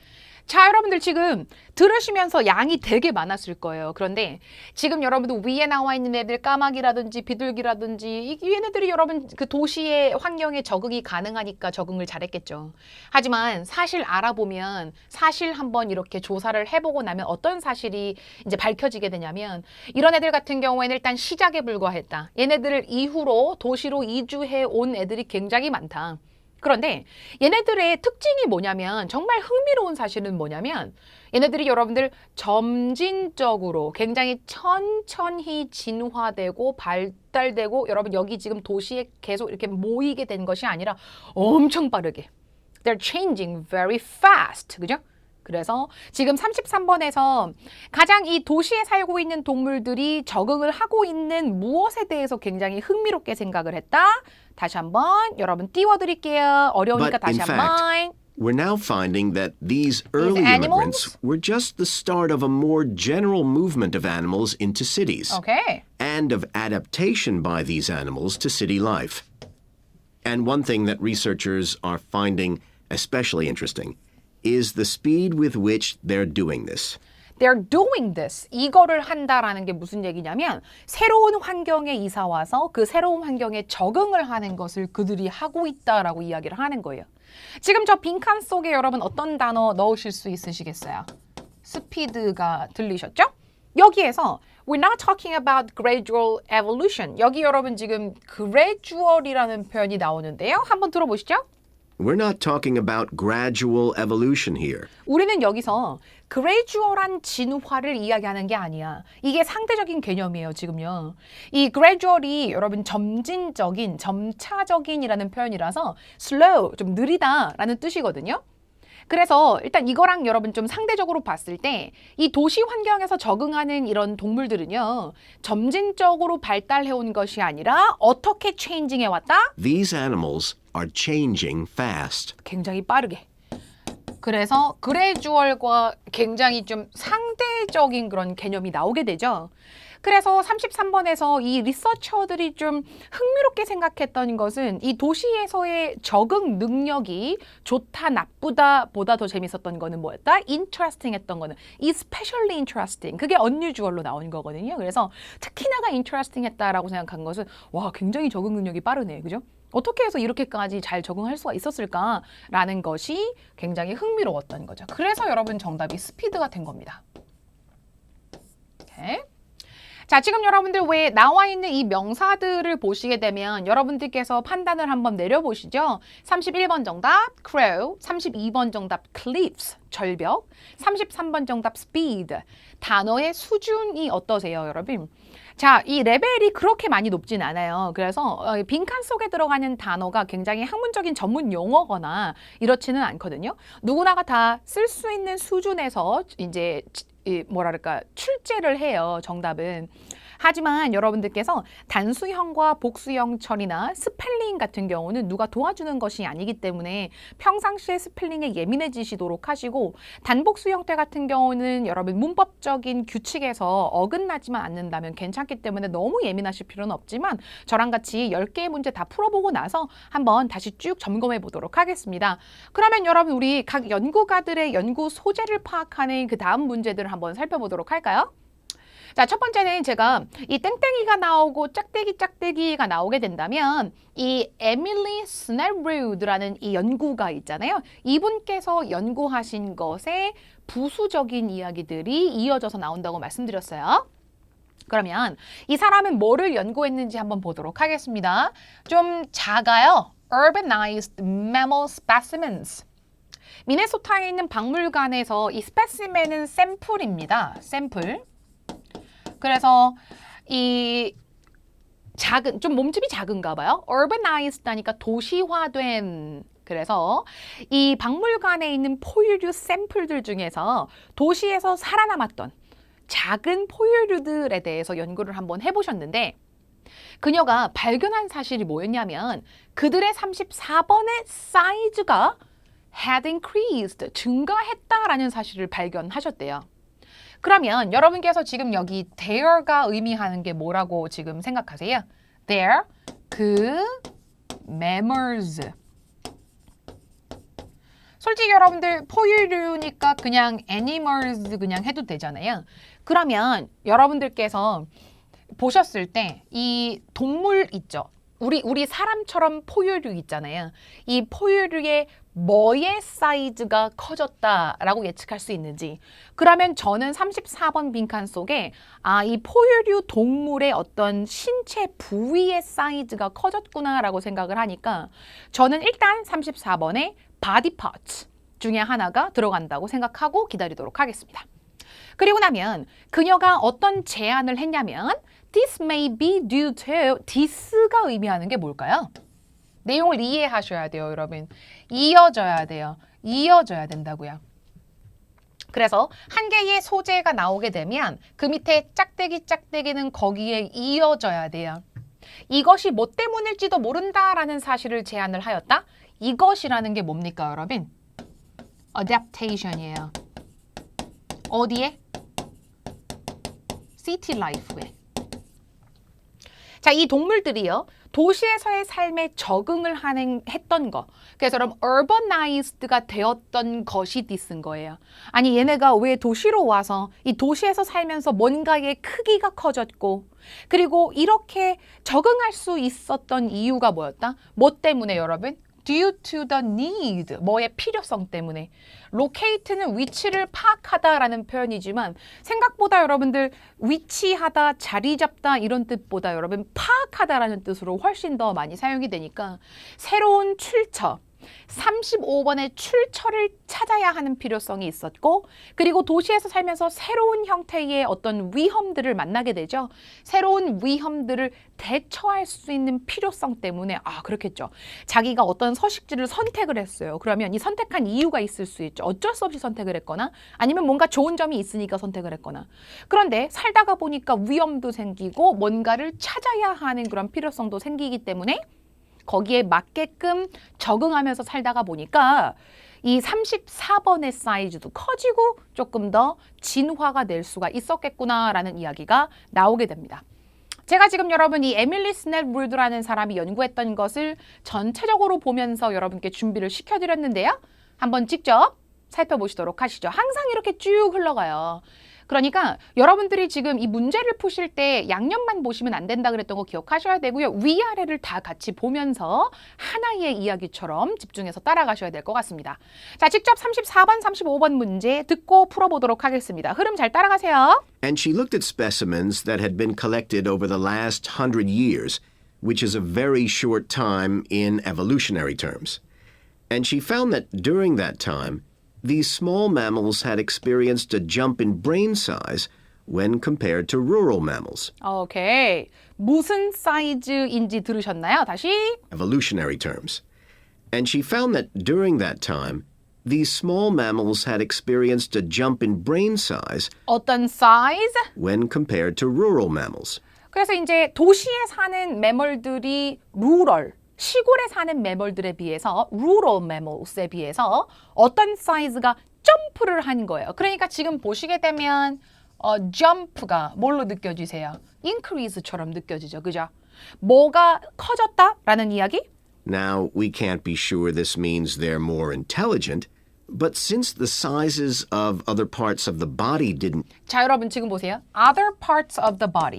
자, 여러분들 지금 들으시면서 양이 되게 많았을 거예요. 그런데 지금 여러분들 위에 나와 있는 애들 까마귀라든지 비둘기라든지 얘네들이 여러분 그 도시의 환경에 적응이 가능하니까 적응을 잘했겠죠. 하지만 사실 알아보면 사실 한번 이렇게 조사를 해보고 나면 어떤 사실이 이제 밝혀지게 되냐면 이런 애들 같은 경우에는 일단 시작에 불과했다. 얘네들 이후로 도시로 이주해 온 애들이 굉장히 많다. 그런데 얘네들의 특징이 뭐냐면 정말 흥미로운 사실은 뭐냐면 얘네들이 여러분들 점진적으로 굉장히 천천히 진화되고 발달되고 여러분 여기 지금 도시에 계속 이렇게 모이게 된 것이 아니라 엄청 빠르게 They're changing very fast. 그죠? 그래서 지금 33번에서 가장 이 도시에 살고 있는 동물들이 적응을 하고 있는 무엇에 대해서 굉장히 흥미롭게 생각을 했다. 다시 한번 여러분 띄워드릴게요. 어려우니까 But 다시 in 한번. We're now finding that these early animals? immigrants were just the start of a more general movement of animals into cities 오케이. and of adaptation by these animals to city life. And one thing that researchers are finding especially interesting is the speed with which they're doing this. They're doing this. 이거를 한다라는 게 무슨 얘기냐면 새로운 환경에 이사 와서 그 새로운 환경에 적응을 하는 것을 그들이 하고 있다라고 이야기를 하는 거예요. 지금 저 빈칸 속에 여러분 어떤 단어 넣으실 수 있으시겠어요? 스피드가 들리셨죠? 여기에서 we're not talking about gradual evolution. 여기 여러분 지금 gradual이라는 표현이 나오는데요. 한번 들어보시죠. We're not talking about gradual evolution here. 우리는 여기서 gradual한 진화를 이야기하는 게 아니야. 이게 상대적인 개념이에요, 지금요. 이 gradual이 여러분 점진적인, 점차적인이라는 표현이라서 slow, 좀 느리다라는 뜻이거든요. 그래서 일단 이거랑 여러분 좀 상대적으로 봤을 때 이 도시 환경에서 적응하는 이런 동물들은요. 점진적으로 발달해온 것이 아니라 어떻게 체인징해 왔다? These animals are changing fast. 굉장히 빠르게. 그래서 그레주얼과 굉장히 좀 상대적인 그런 개념이 나오게 되죠. 그래서 33번에서 이 리서처들이 좀 흥미롭게 생각했던 것은 이 도시에서의 적응 능력이 좋다 나쁘다 보다 더 재밌었던 거는 뭐였다? interesting 했던 거는 especially interesting. 그게 unusual로 나온 거거든요. 그래서 특히나가 interesting 했다라고 생각한 것은 와 굉장히 적응 능력이 빠르네. 그죠? 어떻게 해서 이렇게까지 잘 적응할 수가 있었을까라는 것이 굉장히 흥미로웠던 거죠. 그래서 여러분 정답이 스피드가 된 겁니다. 오케이. 자, 지금 여러분들 왜 나와 있는 이 명사들을 보시게 되면 여러분들께서 판단을 한번 내려보시죠. 31번 정답 crow, 32번 정답 cliffs, 절벽, 33번 정답 speed. 단어의 수준이 어떠세요, 여러분? 자, 이 레벨이 그렇게 많이 높진 않아요. 그래서 빈칸 속에 들어가는 단어가 굉장히 학문적인 전문 용어거나 이렇지는 않거든요. 누구나가 다 쓸 수 있는 수준에서 이제 뭐랄까 출제를 해요. 정답은. 하지만 여러분들께서 단수형과 복수형 처리나 스펠링 같은 경우는 누가 도와주는 것이 아니기 때문에 평상시에 스펠링에 예민해지시도록 하시고 단복수 형태 같은 경우는 여러분 문법적인 규칙에서 어긋나지만 않는다면 괜찮기 때문에 너무 예민하실 필요는 없지만 저랑 같이 10개의 문제 다 풀어보고 나서 한번 다시 쭉 점검해 보도록 하겠습니다. 그러면 여러분 우리 각 연구가들의 연구 소재를 파악하는 그 다음 문제들을 한번 살펴보도록 할까요? 자, 첫 번째는 제가 이 땡땡이가 나오고 짝대기가 나오게 된다면 이 에밀리 스네루드라는 이 연구가 있잖아요. 이분께서 연구하신 것에 부수적인 이야기들이 이어져서 나온다고 말씀드렸어요. 그러면 이 사람은 뭐를 연구했는지 한번 보도록 하겠습니다. 좀 작아요. Urbanized mammal specimens. 미네소타에 있는 박물관에서 이 스페시멘은 샘플입니다. 샘플. 그래서 이 작은, 좀 몸집이 작은가 봐요. Urbanized 하니까 도시화된. 그래서 이 박물관에 있는 포유류 샘플들 중에서 도시에서 살아남았던 작은 포유류들에 대해서 연구를 한번 해보셨는데 그녀가 발견한 사실이 뭐였냐면 그들의 34번의 사이즈가 had increased, 증가했다라는 사실을 발견하셨대요. 그러면 여러분께서 지금 여기 there가 의미하는 게 뭐라고 지금 생각하세요? There, 그 mammals. 솔직히 여러분들 포유류니까 그냥 animals 그냥 해도 되잖아요. 그러면 여러분들께서 보셨을 때 이 동물 있죠. 우리 사람처럼 포유류 있잖아요. 이 포유류의 뭐의 사이즈가 커졌다라고 예측할 수 있는지. 그러면 저는 34번 빈칸 속에 이 포유류 동물의 어떤 신체 부위의 사이즈가 커졌구나라고 생각을 하니까 저는 일단 34번에 body parts 중에 하나가 들어간다고 생각하고 기다리도록 하겠습니다. 그리고 나면 그녀가 어떤 제안을 했냐면 This may be due to this가 의미하는 게 뭘까요? 내용을 이해하셔야 돼요, 여러분. 이어져야 돼요. 이어져야 된다고요. 그래서 한 개의 소재가 나오게 되면 그 밑에 짝대기는 거기에 이어져야 돼요. 이것이 뭐 때문일지도 모른다라는 사실을 제안을 하였다. 이것이라는 게 뭡니까, 여러분? adaptation이에요. 어디에? city life에. 자, 이 동물들이요. 도시에서의 삶에 적응을 했던 거. 그래서 여러분 urbanized가 되었던 것이 디스인 거예요. 아니 얘네가 왜 도시로 와서 이 도시에서 살면서 뭔가의 크기가 커졌고 그리고 이렇게 적응할 수 있었던 이유가 뭐였다? 뭐 때문에 여러분? Due to the need, 뭐의 필요성 때문에. locate는 위치를 파악하다라는 표현이지만 생각보다 여러분들 위치하다, 자리 잡다 이런 뜻보다 여러분 파악하다라는 뜻으로 훨씬 더 많이 사용이 되니까 새로운 출처, 35번의 출처를 찾아야 하는 필요성이 있었고 그리고 도시에서 살면서 새로운 형태의 어떤 위험들을 만나게 되죠. 새로운 위험들을 대처할 수 있는 필요성 때문에 그렇겠죠. 자기가 어떤 서식지를 선택을 했어요. 그러면 이 선택한 이유가 있을 수 있죠. 어쩔 수 없이 선택을 했거나 아니면 뭔가 좋은 점이 있으니까 선택을 했거나 그런데 살다가 보니까 위험도 생기고 뭔가를 찾아야 하는 그런 필요성도 생기기 때문에 거기에 맞게끔 적응하면서 살다가 보니까 이 34번의 사이즈도 커지고 조금 더 진화가 될 수가 있었겠구나라는 이야기가 나오게 됩니다. 제가 지금 여러분 이 에밀리 스넷 울드라는 사람이 연구했던 것을 전체적으로 보면서 여러분께 준비를 시켜드렸는데요. 한번 직접 살펴보시도록 하시죠. 항상 이렇게 쭉 흘러가요. 그러니까 여러분들이 지금 이 문제를 푸실 때 양념만 보시면 안 된다 그랬던 거 기억하셔야 되고요. 위아래를 다 같이 보면서 하나의 이야기처럼 집중해서 따라가셔야 될 것 같습니다. 자, 직접 34번, 35번 문제 듣고 풀어보도록 하겠습니다. 흐름 잘 따라가세요. And she looked at specimens that had been collected over the last 100 years, which is a very short time in evolutionary terms. And she found that during that time, these small mammals had experienced a jump in brain size when compared to rural mammals. 오케이. 무슨 사이즈인지 들으셨나요? 다시. Evolutionary terms. And she found that during that time, these small mammals had experienced a jump in brain size 어떤 사이즈? when compared to rural mammals. 그래서 이제 도시에 사는 매몰들이 루럴, 시골에 사는 매몰들에 비해서 rural mammals에 비해서 어떤 사이즈가 점프를 한 거예요. 그러니까 지금 보시게 되면 jump가 뭘로 느껴지세요? increase처럼 느껴지죠. 그죠? 뭐가 커졌다라는 이야기? Now, we can't be sure this means they're more intelligent, but since the sizes of other parts of the body didn't 자, 여러분 지금 보세요. other parts of the body.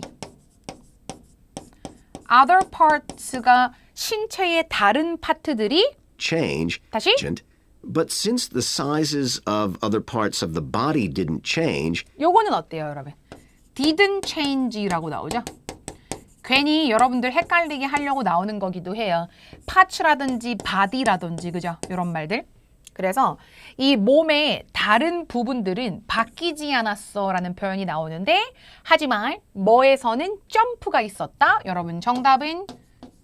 other parts가 신체의 다른 파트들이 change, 다시? but since the sizes of other parts of the body didn't change, 요거는 어때요, 여러분? didn't change라고 나오죠. 괜히 여러분들 헷갈리게 하려고 나오는 거기도 해요. parts라든지 body라든지 그죠? 이런 말들. 그래서 이 몸의 다른 부분들은 바뀌지 않았어 라는 표현이 나오는데 하지만 뭐에서는 점프가 있었다. 여러분 정답은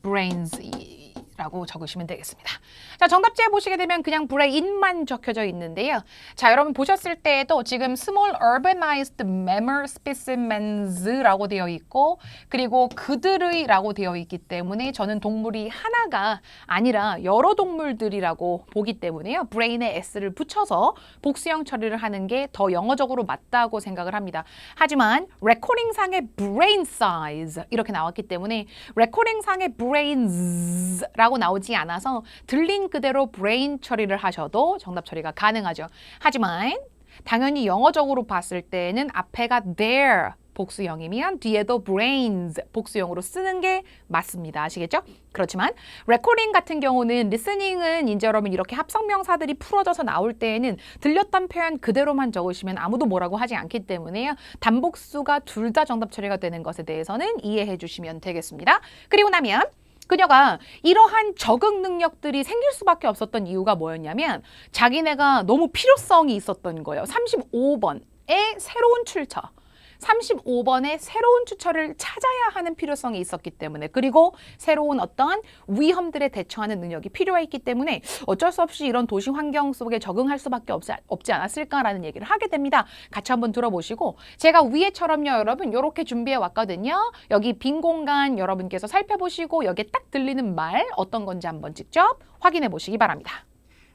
brains라고 적으시면 되겠습니다. 자, 정답지에 보시게 되면 그냥 brain만 적혀져 있는데요. 자, 여러분 보셨을 때에도 지금 small urbanized mammal specimens라고 되어 있고 그리고 그들의 라고 되어 있기 때문에 저는 동물이 하나가 아니라 여러 동물들이라고 보기 때문에요. brain에 s를 붙여서 복수형 처리를 하는 게 더 영어적으로 맞다고 생각을 합니다. 하지만 레코딩상의 brain size 이렇게 나왔기 때문에 레코딩상의 brains라고 나오지 않아서 들린 그대로 brain 처리를 하셔도 정답 처리가 가능하죠. 하지만 당연히 영어적으로 봤을 때는 앞에가 their 복수형이면 뒤에도 brains 복수형으로 쓰는 게 맞습니다. 아시겠죠? 그렇지만 레코딩 같은 경우는 리스닝은 이제 여러분 이렇게 합성명사들이 풀어져서 나올 때에는 들렸던 표현 그대로만 적으시면 아무도 뭐라고 하지 않기 때문에요. 단복수가 둘 다 정답 처리가 되는 것에 대해서는 이해해 주시면 되겠습니다. 그리고 나면 그녀가 이러한 적응 능력들이 생길 수밖에 없었던 이유가 뭐였냐면 자기네가 너무 필요성이 있었던 거예요. 35번의 새로운 출처. 35번의 새로운 출처를 찾아야 하는 필요성이 있었기 때문에 그리고 새로운 어떤 위험들에 대처하는 능력이 필요했기 때문에 어쩔 수 없이 이런 도시 환경 속에 적응할 수밖에 없지 않았을까라는 얘기를 하게 됩니다. 같이 한번 들어보시고 제가 위에처럼요 여러분 이렇게 준비해 왔거든요. 여기 빈 공간 여러분께서 살펴보시고 여기에 딱 들리는 말 어떤 건지 한번 직접 확인해 보시기 바랍니다.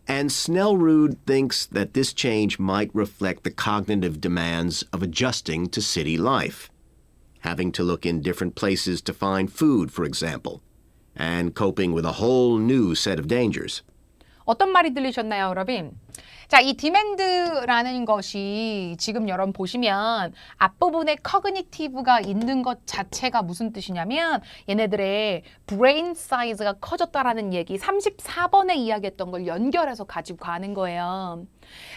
And Snellrud thinks that this change might reflect the cognitive demands of adjusting to city life, having to look in different places to find food, for example, and coping with a whole new set of dangers. 어떤 말이 들리셨나요, 여러분? 자, 이 demand라는 것이 지금 여러분 보시면 앞부분에 cognitive가 있는 것 자체가 무슨 뜻이냐면 얘네들의 brain size가 커졌다라는 얘기 34번에 이야기했던 걸 연결해서 가지고 가는 거예요.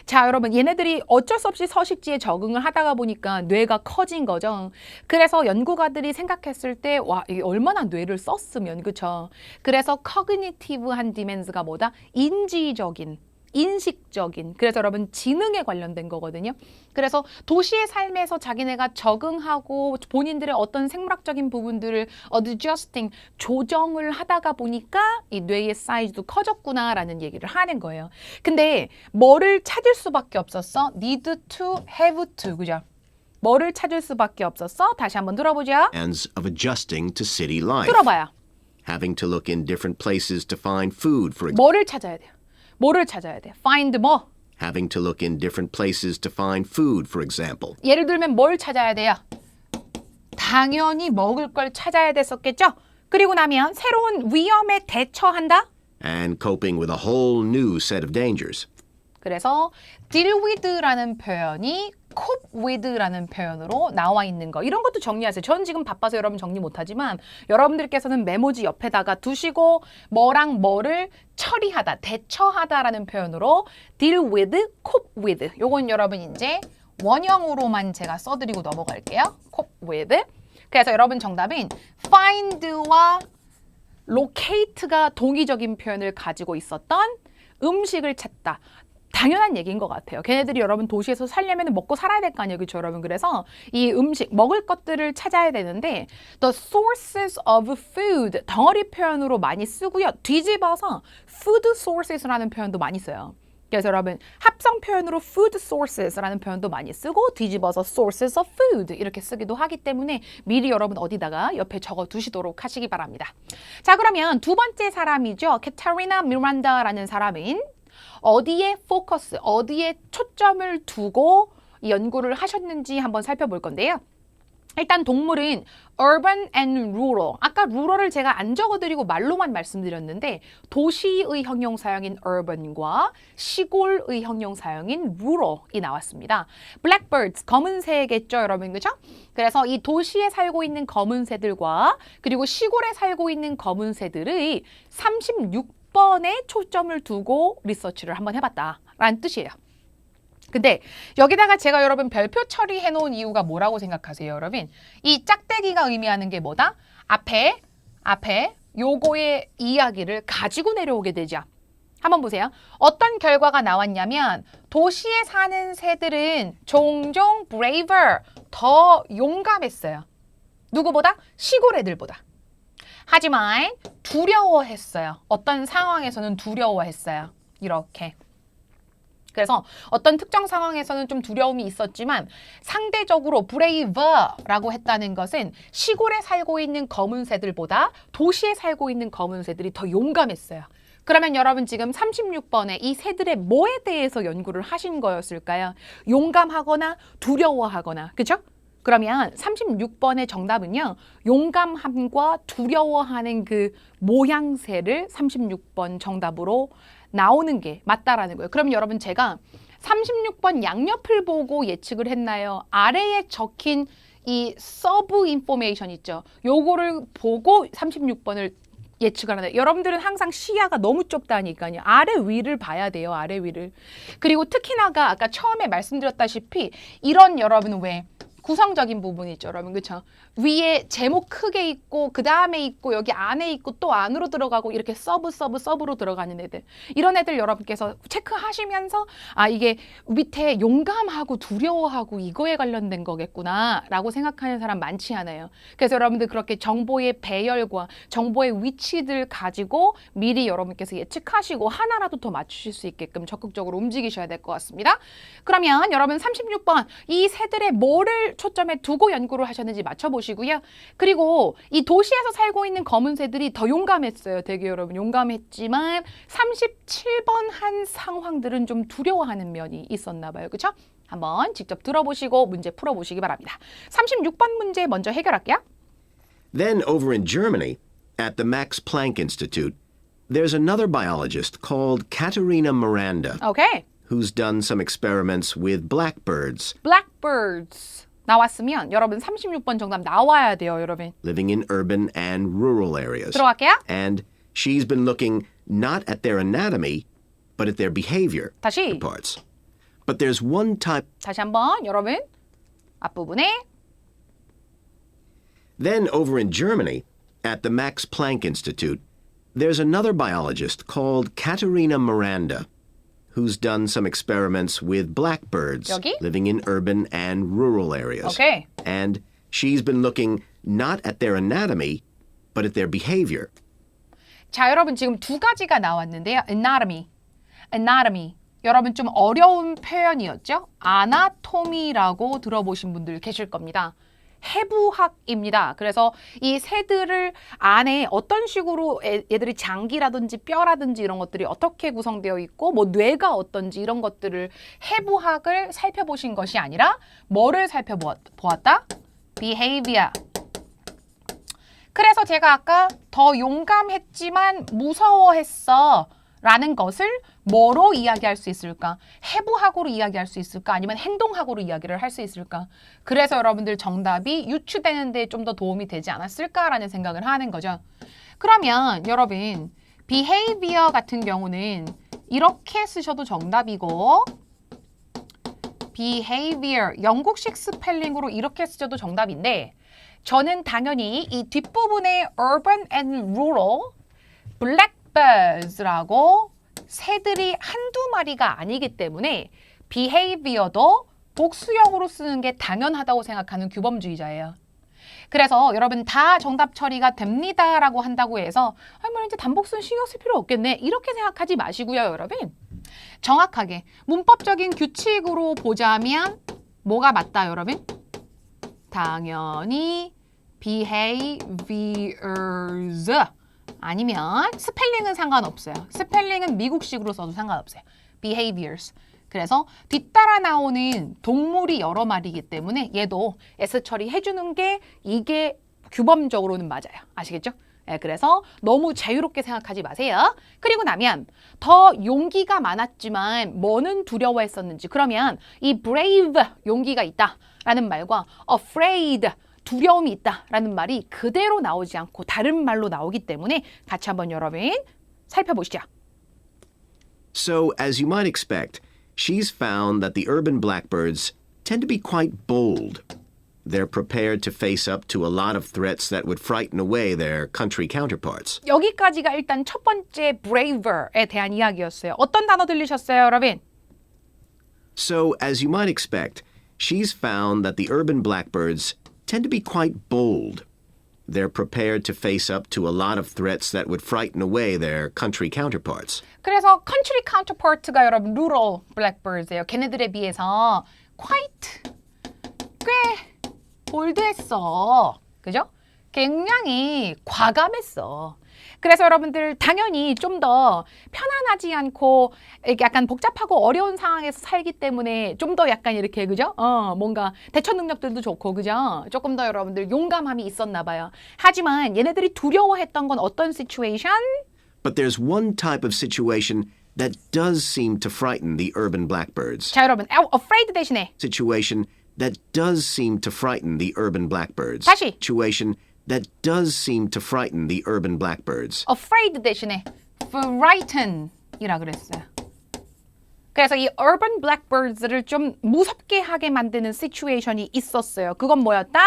자, 여러분 얘네들이 어쩔 수 없이 서식지에 적응을 하다가 보니까 뇌가 커진 거죠. 그래서 연구가들이 생각했을 때 와, 이게 얼마나 뇌를 썼으면 그쵸? 그래서 cognitive한 demands가 뭐다? 인지적인 인식적인 그래서 여러분 지능에 관련된 거거든요. 그래서 도시의 삶에서 자기네가 적응하고 본인들의 어떤 생물학적인 부분들을 adjusting 조정을 하다가 보니까 이 뇌의 사이즈도 커졌구나라는 얘기를 하는 거예요. 근데 뭐를 찾을 수밖에 없었어? need to, have to 그죠? 뭐를 찾을 수밖에 없었어? 다시 한번 들어보죠. Demands of adjusting to city life. 들어봐요. Having to look in different places to find food, for example. 뭐를 찾아야 돼요? 뭐를 찾아야 돼? find 뭐? Having to look in different places to find food, for example. 예를 들면 뭘 찾아야 돼요? 당연히 먹을 걸 찾아야 됐었겠죠? 그리고 나면 새로운 위험에 대처한다? And coping with a whole new set of dangers. 그래서 deal with라는 표현이 cope with라는 표현으로 나와 있는 거. 이런 것도 정리하세요. 전 지금 바빠서 여러분 정리 못하지만 여러분들께서는 메모지 옆에다가 두시고 뭐랑 뭐를 처리하다, 대처하다라는 표현으로 deal with, cope with. 요건 여러분 이제 원형으로만 제가 써드리고 넘어갈게요. cope with. 그래서 여러분 정답은 find와 locate가 동의적인 표현을 가지고 있었던 음식을 찾다. 당연한 얘기인 것 같아요. 걔네들이 여러분 도시에서 살려면 먹고 살아야 될 거 아니에요. 그렇죠, 여러분? 그래서 이 음식, 먹을 것들을 찾아야 되는데 the sources of food, 덩어리 표현으로 많이 쓰고요. 뒤집어서 food sources라는 표현도 많이 써요. 그래서 여러분 합성 표현으로 food sources라는 표현도 많이 쓰고 뒤집어서 sources of food 이렇게 쓰기도 하기 때문에 미리 여러분 어디다가 옆에 적어 두시도록 하시기 바랍니다. 자, 그러면 두 번째 사람이죠. 캐타리나 미란다라는 사람은 어디에 포커스, 어디에 초점을 두고 연구를 하셨는지 한번 살펴볼 건데요. 일단 동물은 urban and rural. 아까 rural을 제가 안 적어드리고 말로만 말씀드렸는데 도시의 형용사형인 urban과 시골의 형용사형인 rural이 나왔습니다. blackbirds, 검은새겠죠, 여러분, 그죠? 그래서 이 도시에 살고 있는 검은새들과 그리고 시골에 살고 있는 검은새들의 36번에 초점을 두고 리서치를 한번 해봤다라는 뜻이에요. 근데 여기다가 제가 여러분 별표 처리해 놓은 이유가 뭐라고 생각하세요, 여러분? 이 짝대기가 의미하는 게 뭐다? 앞에 요거의 이야기를 가지고 내려오게 되죠. 한번 보세요. 어떤 결과가 나왔냐면 도시에 사는 새들은 종종 braver, 더 용감했어요. 누구보다? 시골 애들보다. 하지만 두려워했어요. 어떤 상황에서는 두려워했어요. 이렇게. 그래서 어떤 특정 상황에서는 좀 두려움이 있었지만 상대적으로 brave라고 했다는 것은 시골에 살고 있는 검은 새들보다 도시에 살고 있는 검은 새들이 더 용감했어요. 그러면 여러분 지금 36번에 이 새들의 뭐에 대해서 연구를 하신 거였을까요? 용감하거나 두려워하거나, 그렇죠? 그러면 36번의 정답은요. 용감함과 두려워하는 그 모양새를 36번 정답으로 나오는 게 맞다라는 거예요. 그럼 여러분 제가 36번 양옆을 보고 예측을 했나요? 아래에 적힌 이 서브 인포메이션 있죠. 요거를 보고 36번을 예측을 하나요? 여러분들은 항상 시야가 너무 좁다니까요. 아래 위를 봐야 돼요. 아래 위를. 그리고 특히나가 아까 처음에 말씀드렸다시피 이런 여러분 왜 구성적인 부분이 있죠, 여러분. 그렇죠? 위에 제목 크게 있고 그 다음에 있고 여기 안에 있고 또 안으로 들어가고 이렇게 서브로 들어가는 애들. 이런 애들 여러분께서 체크하시면서 아 이게 밑에 용감하고 두려워하고 이거에 관련된 거겠구나 라고 생각하는 사람 많지 않아요. 그래서 여러분들 그렇게 정보의 배열과 정보의 위치들 가지고 미리 여러분께서 예측하시고 하나라도 더 맞추실 수 있게끔 적극적으로 움직이셔야 될 것 같습니다. 그러면 여러분 36번 이 새들의 뭐를 초점에 두고 연구를 하셨는지 맞춰보시고요. 그리고 이 도시에서 살고 있는 검은 새들이 더 용감했어요. 되게 여러분 용감했지만 37번 한 상황들은 좀 두려워하는 면이 있었나 봐요. 그렇죠? 한번 직접 들어보시고 문제 풀어보시기 바랍니다. 36번 문제 먼저 해결할게요. Then over in Germany, at the Max Planck Institute, there's another biologist called Katerina Miranda, 오케이. who's done some experiments with blackbirds Blackbirds 나왔으면 여러분 36번 정답 나와야 돼요, 여러분. living in urban and rural areas. 들어갈게요. And she's been looking not at their anatomy, but at their behavior 다시. parts. But there's one type. 다시 한번 여러분 앞부분에 Then over in Germany, at the Max Planck Institute, there's another biologist called Katerina Miranda, who's done some experiments with blackbirds 여기? living in urban and rural areas. 오케이. And she's been looking not at their anatomy, but at their behavior. 자, 여러분 지금 두 가지가 나왔는데요. anatomy. 여러분 좀 어려운 표현이었죠? 아나토미라고 들어보신 분들 계실 겁니다. 해부학입니다. 그래서 이 새들을 안에 어떤 식으로 얘들이 장기라든지 뼈라든지 이런 것들이 어떻게 구성되어 있고 뭐 뇌가 어떤지 이런 것들을 해부학을 살펴보신 것이 아니라 뭐를 살펴보았다? behavior. 그래서 제가 아까 더 용감했지만 무서워했어 라는 것을 뭐로 이야기할 수 있을까? 해부학으로 이야기할 수 있을까? 아니면 행동학으로 이야기를 할 수 있을까? 그래서 여러분들 정답이 유추되는 데 좀 더 도움이 되지 않았을까라는 생각을 하는 거죠. 그러면 여러분 behavior 같은 경우는 이렇게 쓰셔도 정답이고 behavior 영국식 스펠링으로 이렇게 쓰셔도 정답인데 저는 당연히 이 뒷부분에 urban and rural blackbirds라고 새들이 한두 마리가 아니기 때문에 behavior도 복수형으로 쓰는 게 당연하다고 생각하는 규범주의자예요. 그래서 여러분 다 정답 처리가 됩니다라고 한다고 해서 뭐 이제 단복수는 신경 쓸 필요 없겠네 이렇게 생각하지 마시고요, 여러분. 정확하게 문법적인 규칙으로 보자면 뭐가 맞다, 여러분? 당연히 behaviors 아니면 스펠링은 상관없어요. 스펠링은 미국식으로 써도 상관없어요. behaviors. 그래서 뒤따라 나오는 동물이 여러 마리이기 때문에 얘도 S 처리해주는 게 이게 규범적으로는 맞아요. 아시겠죠? 네, 그래서 너무 자유롭게 생각하지 마세요. 그리고 나면 더 용기가 많았지만 뭐는 두려워했었는지 그러면 이 brave 용기가 있다라는 말과 afraid 두려움이 있다라는 말이 그대로 나오지 않고 다른 말로 나오기 때문에 같이 한번 여러분 살펴보시죠. So, as you might expect, she's found that the urban blackbirds tend to be quite bold. They're prepared to face up to a lot of threats that would frighten away their country counterparts. 여기까지가 일단 첫 번째 braver에 대한 이야기였어요. 어떤 단어 들리셨어요, 여러분? So, as you might expect, she's found that the urban blackbirds tend to be quite bold. They're prepared to face up to a lot of threats that would frighten away their country counterparts. 그래서 country counterpart가 여러분 rural blackbirds예요. 걔네들에 비해서 quite 꽤 볼드했어. 그죠? 굉장히 과감했어. 그래서 여러분들 당연히 좀 더 편안하지 않고 이렇게 약간 복잡하고 어려운 상황에서 살기 때문에 좀 더 약간 이렇게 그죠? 뭔가 대처 능력들도 좋고 그죠? 조금 더 여러분들 용감함이 있었나 봐요. 하지만 얘네들이 두려워했던 건 어떤 situation? But there's one type of situation that does seem to frighten the urban blackbirds. 자 여러분 afraid 대신에 Situation that does seem to frighten the urban blackbirds. 다시. Situation that does seem to frighten the urban blackbirds. afraid 대신에 frighten이라 그랬어요. 그래서 이 urban blackbirds를 좀 무섭게 하게 만드는 situation이 있었어요. 그건 뭐였다?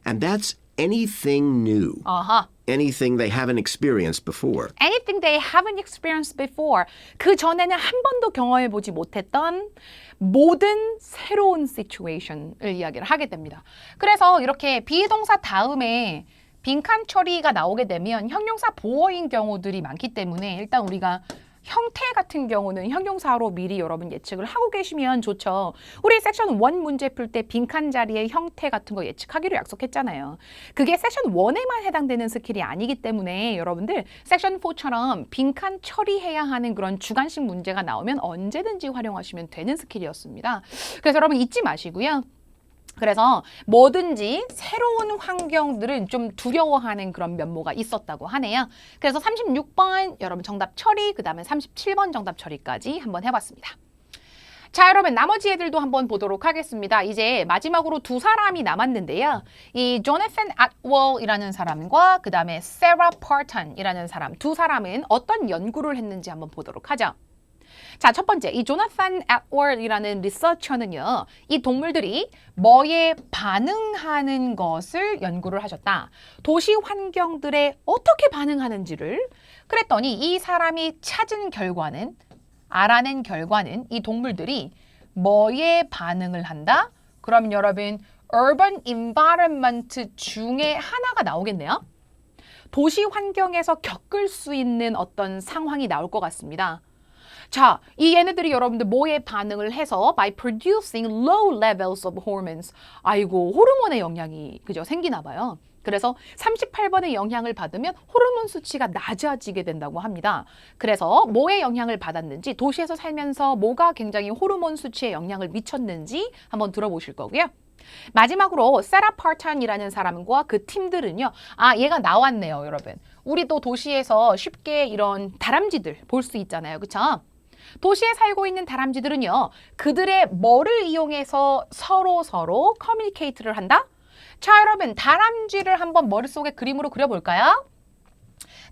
And that's anything new. 아하. Anything they haven't experienced before. Anything they haven't experienced before. 그 전에는 한 번도 경험해보지 못했던 모든 새로운 situation을 이야기를 하게 됩니다. 그래서 이렇게 비동사 다음에 빈칸 처리가 나오게 되면 형용사 보어인 경우들이 많기 때문에 일단 우리가 형태 같은 경우는 형용사로 미리 여러분 예측을 하고 계시면 좋죠. 우리 섹션 1 문제 풀 때 빈칸 자리의 형태 같은 거 예측하기로 약속했잖아요. 그게 섹션 1에만 해당되는 스킬이 아니기 때문에 여러분들 섹션 4처럼 빈칸 처리해야 하는 그런 주관식 문제가 나오면 언제든지 활용하시면 되는 스킬이었습니다. 그래서 여러분 잊지 마시고요. 그래서 뭐든지 새로운 환경들은 좀 두려워하는 그런 면모가 있었다고 하네요. 그래서 36번 여러분 정답 처리, 그 다음에 37번 정답 처리까지 한번 해봤습니다. 자 여러분 나머지 애들도 한번 보도록 하겠습니다. 이제 마지막으로 두 사람이 남았는데요. 이 조나산 앳웰이라는 사람과 그 다음에 세라 파턴이라는 사람 두 사람은 어떤 연구를 했는지 한번 보도록 하죠. 자, 첫 번째, 이 조나산 앳웰이라는 리서처는요, 이 동물들이 뭐에 반응하는 것을 연구를 하셨다. 도시 환경들에 어떻게 반응하는지를 그랬더니 이 사람이 찾은 결과는, 알아낸 결과는 이 동물들이 뭐에 반응을 한다? 그럼 여러분, urban environment 중에 하나가 나오겠네요. 도시 환경에서 겪을 수 있는 어떤 상황이 나올 것 같습니다. 자, 이 얘네들이 여러분들 뭐에 반응을 해서 by producing low levels of hormones. 아이고, 호르몬의 영향이 그죠 생기나 봐요. 그래서 38번의 영향을 받으면 호르몬 수치가 낮아지게 된다고 합니다. 그래서 뭐에 영향을 받았는지 도시에서 살면서 뭐가 굉장히 호르몬 수치에 영향을 미쳤는지 한번 들어보실 거고요. 마지막으로 세라 파턴이라는 사람과 그 팀들은요. 아, 얘가 나왔네요, 여러분. 우리도 도시에서 쉽게 이런 다람쥐들 볼 수 있잖아요. 그쵸? 도시에 살고 있는 다람쥐들은요. 그들의 뭐를 이용해서 서로 커뮤니케이트를 한다? 자, 여러분 다람쥐를 한번 머릿속에 그림으로 그려볼까요?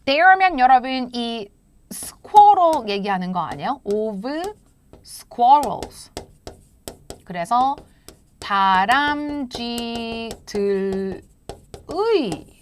There면 여러분 이 squirrel 얘기하는 거 아니에요? Of squirrels. 그래서 다람쥐들의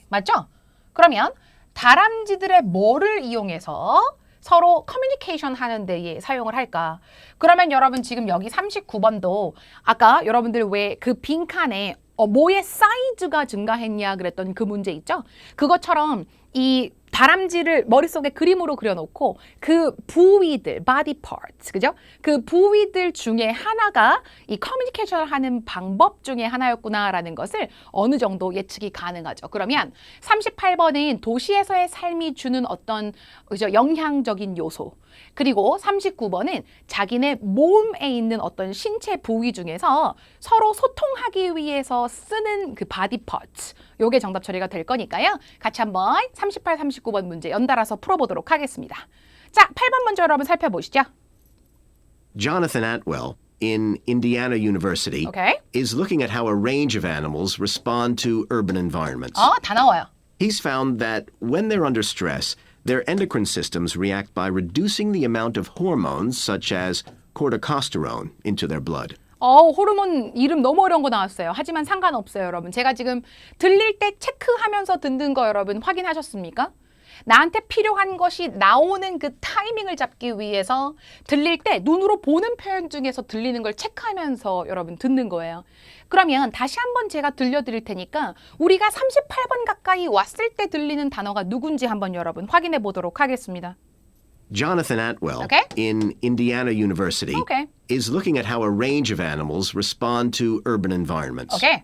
맞죠? 그러면 다람쥐들의 뭐를 이용해서 서로 커뮤니케이션 하는 데에 사용을 할까? 그러면 여러분 지금 여기 39번도 아까 여러분들 왜 그 빈칸에 뭐의 사이즈가 증가했냐 그랬던 그 문제 있죠? 그것처럼 이 다람쥐를 머릿속에 그림으로 그려놓고 그 부위들, body parts, 그죠? 그 부위들 중에 하나가 이 커뮤니케이션을 하는 방법 중에 하나였구나라는 것을 어느 정도 예측이 가능하죠. 그러면 38번은 도시에서의 삶이 주는 어떤 그죠? 영향적인 요소. 그리고 39번은 자기네 몸에 있는 어떤 신체 부위 중에서 서로 소통하기 위해서 쓰는 그 body parts. 요게 정답 처리가 될 거니까요. 같이 한번 38, 39번 문제 연달아서 풀어보도록 하겠습니다. 자, 8번 먼저 여러분 살펴보시죠. Jonathan Atwell in Indiana University Okay. is looking at how a range of animals respond to urban environments. 다 나와요. He's found that when they're under stress, their endocrine systems react by reducing the amount of hormones such as corticosterone into their blood. 호르몬 이름 너무 어려운 거 나왔어요. 하지만 상관없어요, 여러분. 제가 지금 들릴 때 체크하면서 듣는 거 여러분 확인하셨습니까? 나한테 필요한 것이 나오는 그 타이밍을 잡기 위해서 들릴 때 눈으로 보는 표현 중에서 들리는 걸 체크하면서 여러분 듣는 거예요. 그러면 다시 한번 제가 들려드릴 테니까 우리가 38번 가까이 왔을 때 들리는 단어가 누군지 한번 여러분 확인해 보도록 하겠습니다. Jonathan Atwell Okay. in Indiana University Okay. is looking at how a range of animals respond to urban environments. 오케이.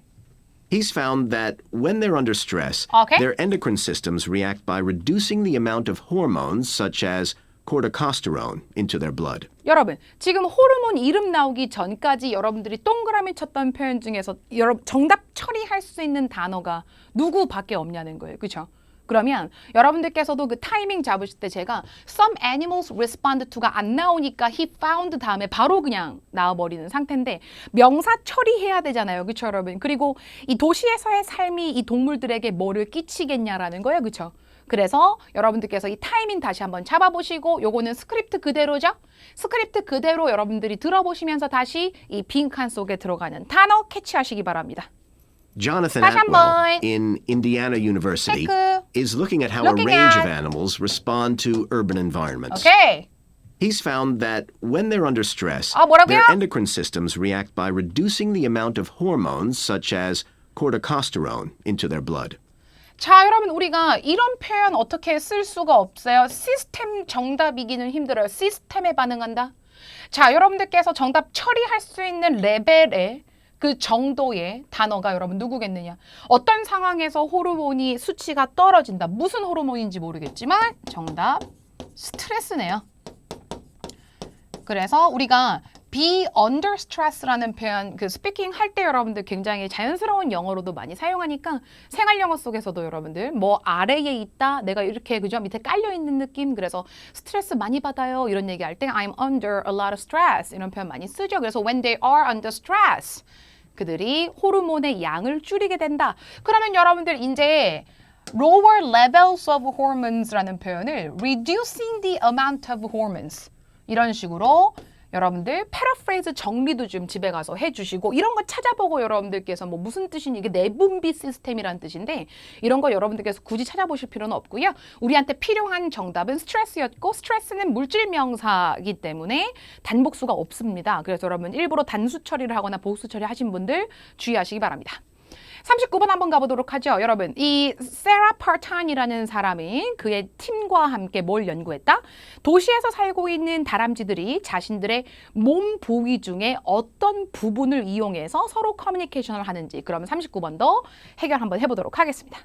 He's found that when they're under stress, Okay. their endocrine systems react by reducing the amount of hormones such as corticosterone into their blood. 여러분, 지금 호르몬 이름 나오기 전까지 여러분들이 동그라미 쳤던 표현 중에서 여러분 정답 처리할 수 있는 단어가 누구밖에 없냐는 거예요. 그렇죠? 그러면 여러분들께서도 그 타이밍 잡으실 때 제가 some animals respond to가 안 나오니까 he found 다음에 바로 그냥 나와버리는 상태인데 명사 처리해야 되잖아요. 그렇죠, 여러분? 그리고 이 도시에서의 삶이 이 동물들에게 뭐를 끼치겠냐라는 거예요. 그렇죠? 그래서 여러분들께서 이 타이밍 다시 한번 잡아보시고 요거는 스크립트 그대로죠? 스크립트 그대로 여러분들이 들어보시면서 다시 이 빈칸 속에 들어가는 단어 캐치하시기 바랍니다. Jonathan 다시 Atwell 한번. in Indiana University 체크. is looking at how Looking a range at. of animals respond to urban environments. 오케이. He's found that when they're under stress, 뭐라고요? their endocrine systems react by reducing the amount of hormones such as corticosterone into their blood. 자, 여러분 우리가 이런 표현 어떻게 쓸 수가 없어요. 시스템 정답이기는 힘들어요. 시스템에 반응한다. 자, 여러분들께서 정답 처리할 수 있는 레벨의 그 정도의 단어가 여러분 누구겠느냐. 어떤 상황에서 호르몬이 수치가 떨어진다. 무슨 호르몬인지 모르겠지만 정답 스트레스네요. 그래서 우리가 be under stress라는 표현, 그 스피킹 할 때 여러분들 굉장히 자연스러운 영어로도 많이 사용하니까 생활 영어 속에서도 여러분들 뭐 아래에 있다, 내가 이렇게 그죠 밑에 깔려 있는 느낌, 그래서 스트레스 많이 받아요 이런 얘기할 때 I'm under a lot of stress 이런 표현 많이 쓰죠. 그래서 when they are under stress 그들이 호르몬의 양을 줄이게 된다. 그러면 여러분들 이제 lower levels of hormones라는 표현을 reducing the amount of hormones 이런 식으로 여러분들 패러프레이즈 정리도 좀 집에 가서 해주시고 이런 거 찾아보고 여러분들께서 뭐 무슨 뜻이니 이게 내분비 시스템이라는 뜻인데 이런 거 여러분들께서 굳이 찾아보실 필요는 없고요. 우리한테 필요한 정답은 스트레스였고 스트레스는 물질 명사이기 때문에 단복수가 없습니다. 그래서 여러분 일부러 단수 처리를 하거나 복수 처리하신 분들 주의하시기 바랍니다. 39번 한번 가보도록 하죠. 여러분, 이 세라 파탄이라는 사람이 그의 팀과 함께 뭘 연구했다? 도시에서 살고 있는 다람쥐들이 자신들의 몸 부위 중에 어떤 부분을 이용해서 서로 커뮤니케이션을 하는지 그러면 39번도 해결 한번 해보도록 하겠습니다.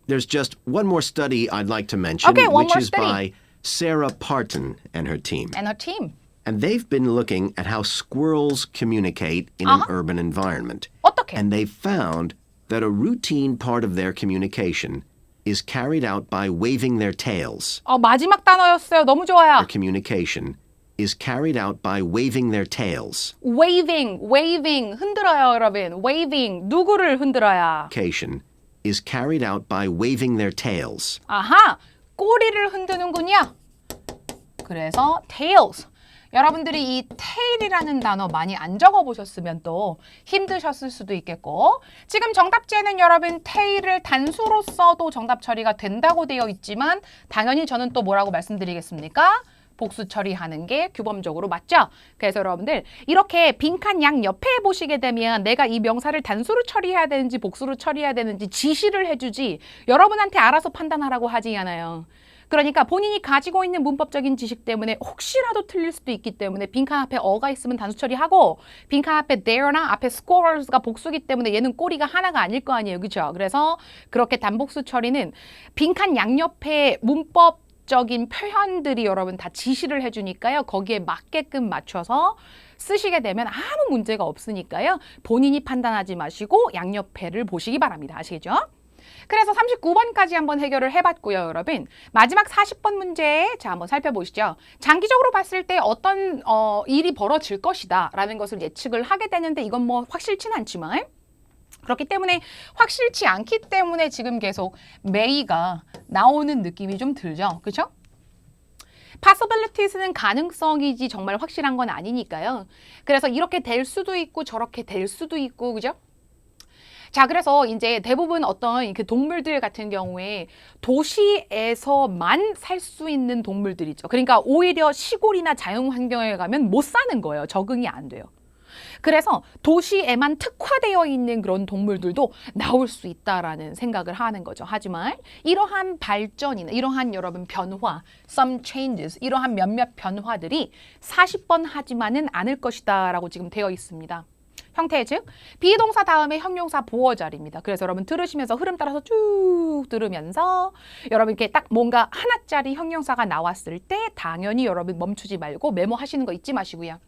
There's just one more study I'd like to mention, Okay, one which more is study. by Sarah Parton and her team. And her team. And they've been looking at how squirrels communicate in an urban environment. 어떻게? And they've found that a routine part of their communication is carried out by waving their tails. 마지막 단어였어요. 너무 좋아요. Their communication is carried out by waving their tails. waving, waving, 흔들어요, 여러분. waving, 누구를 흔들어야? Communication is carried out by waving their tails. 아하, 꼬리를 흔드는군요. 그래서 tails. 여러분들이 이 tail이라는 단어 많이 안 적어보셨으면 또 힘드셨을 수도 있겠고 지금 정답지에는 여러분 tail을 단수로 써도 정답 처리가 된다고 되어 있지만 당연히 저는 또 뭐라고 말씀드리겠습니까? 복수 처리하는 게 규범적으로 맞죠? 그래서 여러분들 이렇게 빈칸 양 옆에 보시게 되면 내가 이 명사를 단수로 처리해야 되는지 복수로 처리해야 되는지 지시를 해주지 여러분한테 알아서 판단하라고 하지 않아요. 그러니까 본인이 가지고 있는 문법적인 지식 때문에 혹시라도 틀릴 수도 있기 때문에 빈칸 앞에 어가 있으면 단수 처리하고 빈칸 앞에 there나 앞에 squirrels가 복수기 때문에 얘는 꼬리가 하나가 아닐 거 아니에요. 그렇죠? 그래서 그렇게 단복수 처리는 빈칸 양옆에 문법적인 표현들이 여러분 다 지시를 해주니까요. 거기에 맞게끔 맞춰서 쓰시게 되면 아무 문제가 없으니까요. 본인이 판단하지 마시고 양옆에를 보시기 바랍니다. 아시겠죠? 그래서 39번까지 한번 해결을 해봤고요, 여러분. 마지막 40번 문제 자 한번 살펴보시죠. 장기적으로 봤을 때 어떤 일이 벌어질 것이다 라는 것을 예측을 하게 되는데 이건 뭐 확실치는 않지만 그렇기 때문에 확실치 않기 때문에 지금 계속 메이가 나오는 느낌이 좀 들죠. 그렇죠? possibilities는 가능성이지 정말 확실한 건 아니니까요. 그래서 이렇게 될 수도 있고 저렇게 될 수도 있고, 그죠? 자, 그래서 이제 대부분 어떤 그 동물들 같은 경우에 도시에서만 살 수 있는 동물들 있죠. 그러니까 오히려 시골이나 자연 환경에 가면 못 사는 거예요. 적응이 안 돼요. 그래서 도시에만 특화되어 있는 그런 동물들도 나올 수 있다라는 생각을 하는 거죠. 하지만 이러한 발전이나 이러한 여러분 변화, some changes, 이러한 몇몇 변화들이 40번 하지만은 않을 것이다 라고 지금 되어 있습니다. 형태 즉 비동사 다음에 형용사 보어 자리입니다. 그래서 여러분 들으시면서 흐름 따라서 쭉 들으면서 여러분 이렇게 딱 뭔가 하나짜리 형용사가 나왔을 때 당연히 여러분 멈추지 말고 메모하시는 거 잊지 마시고요.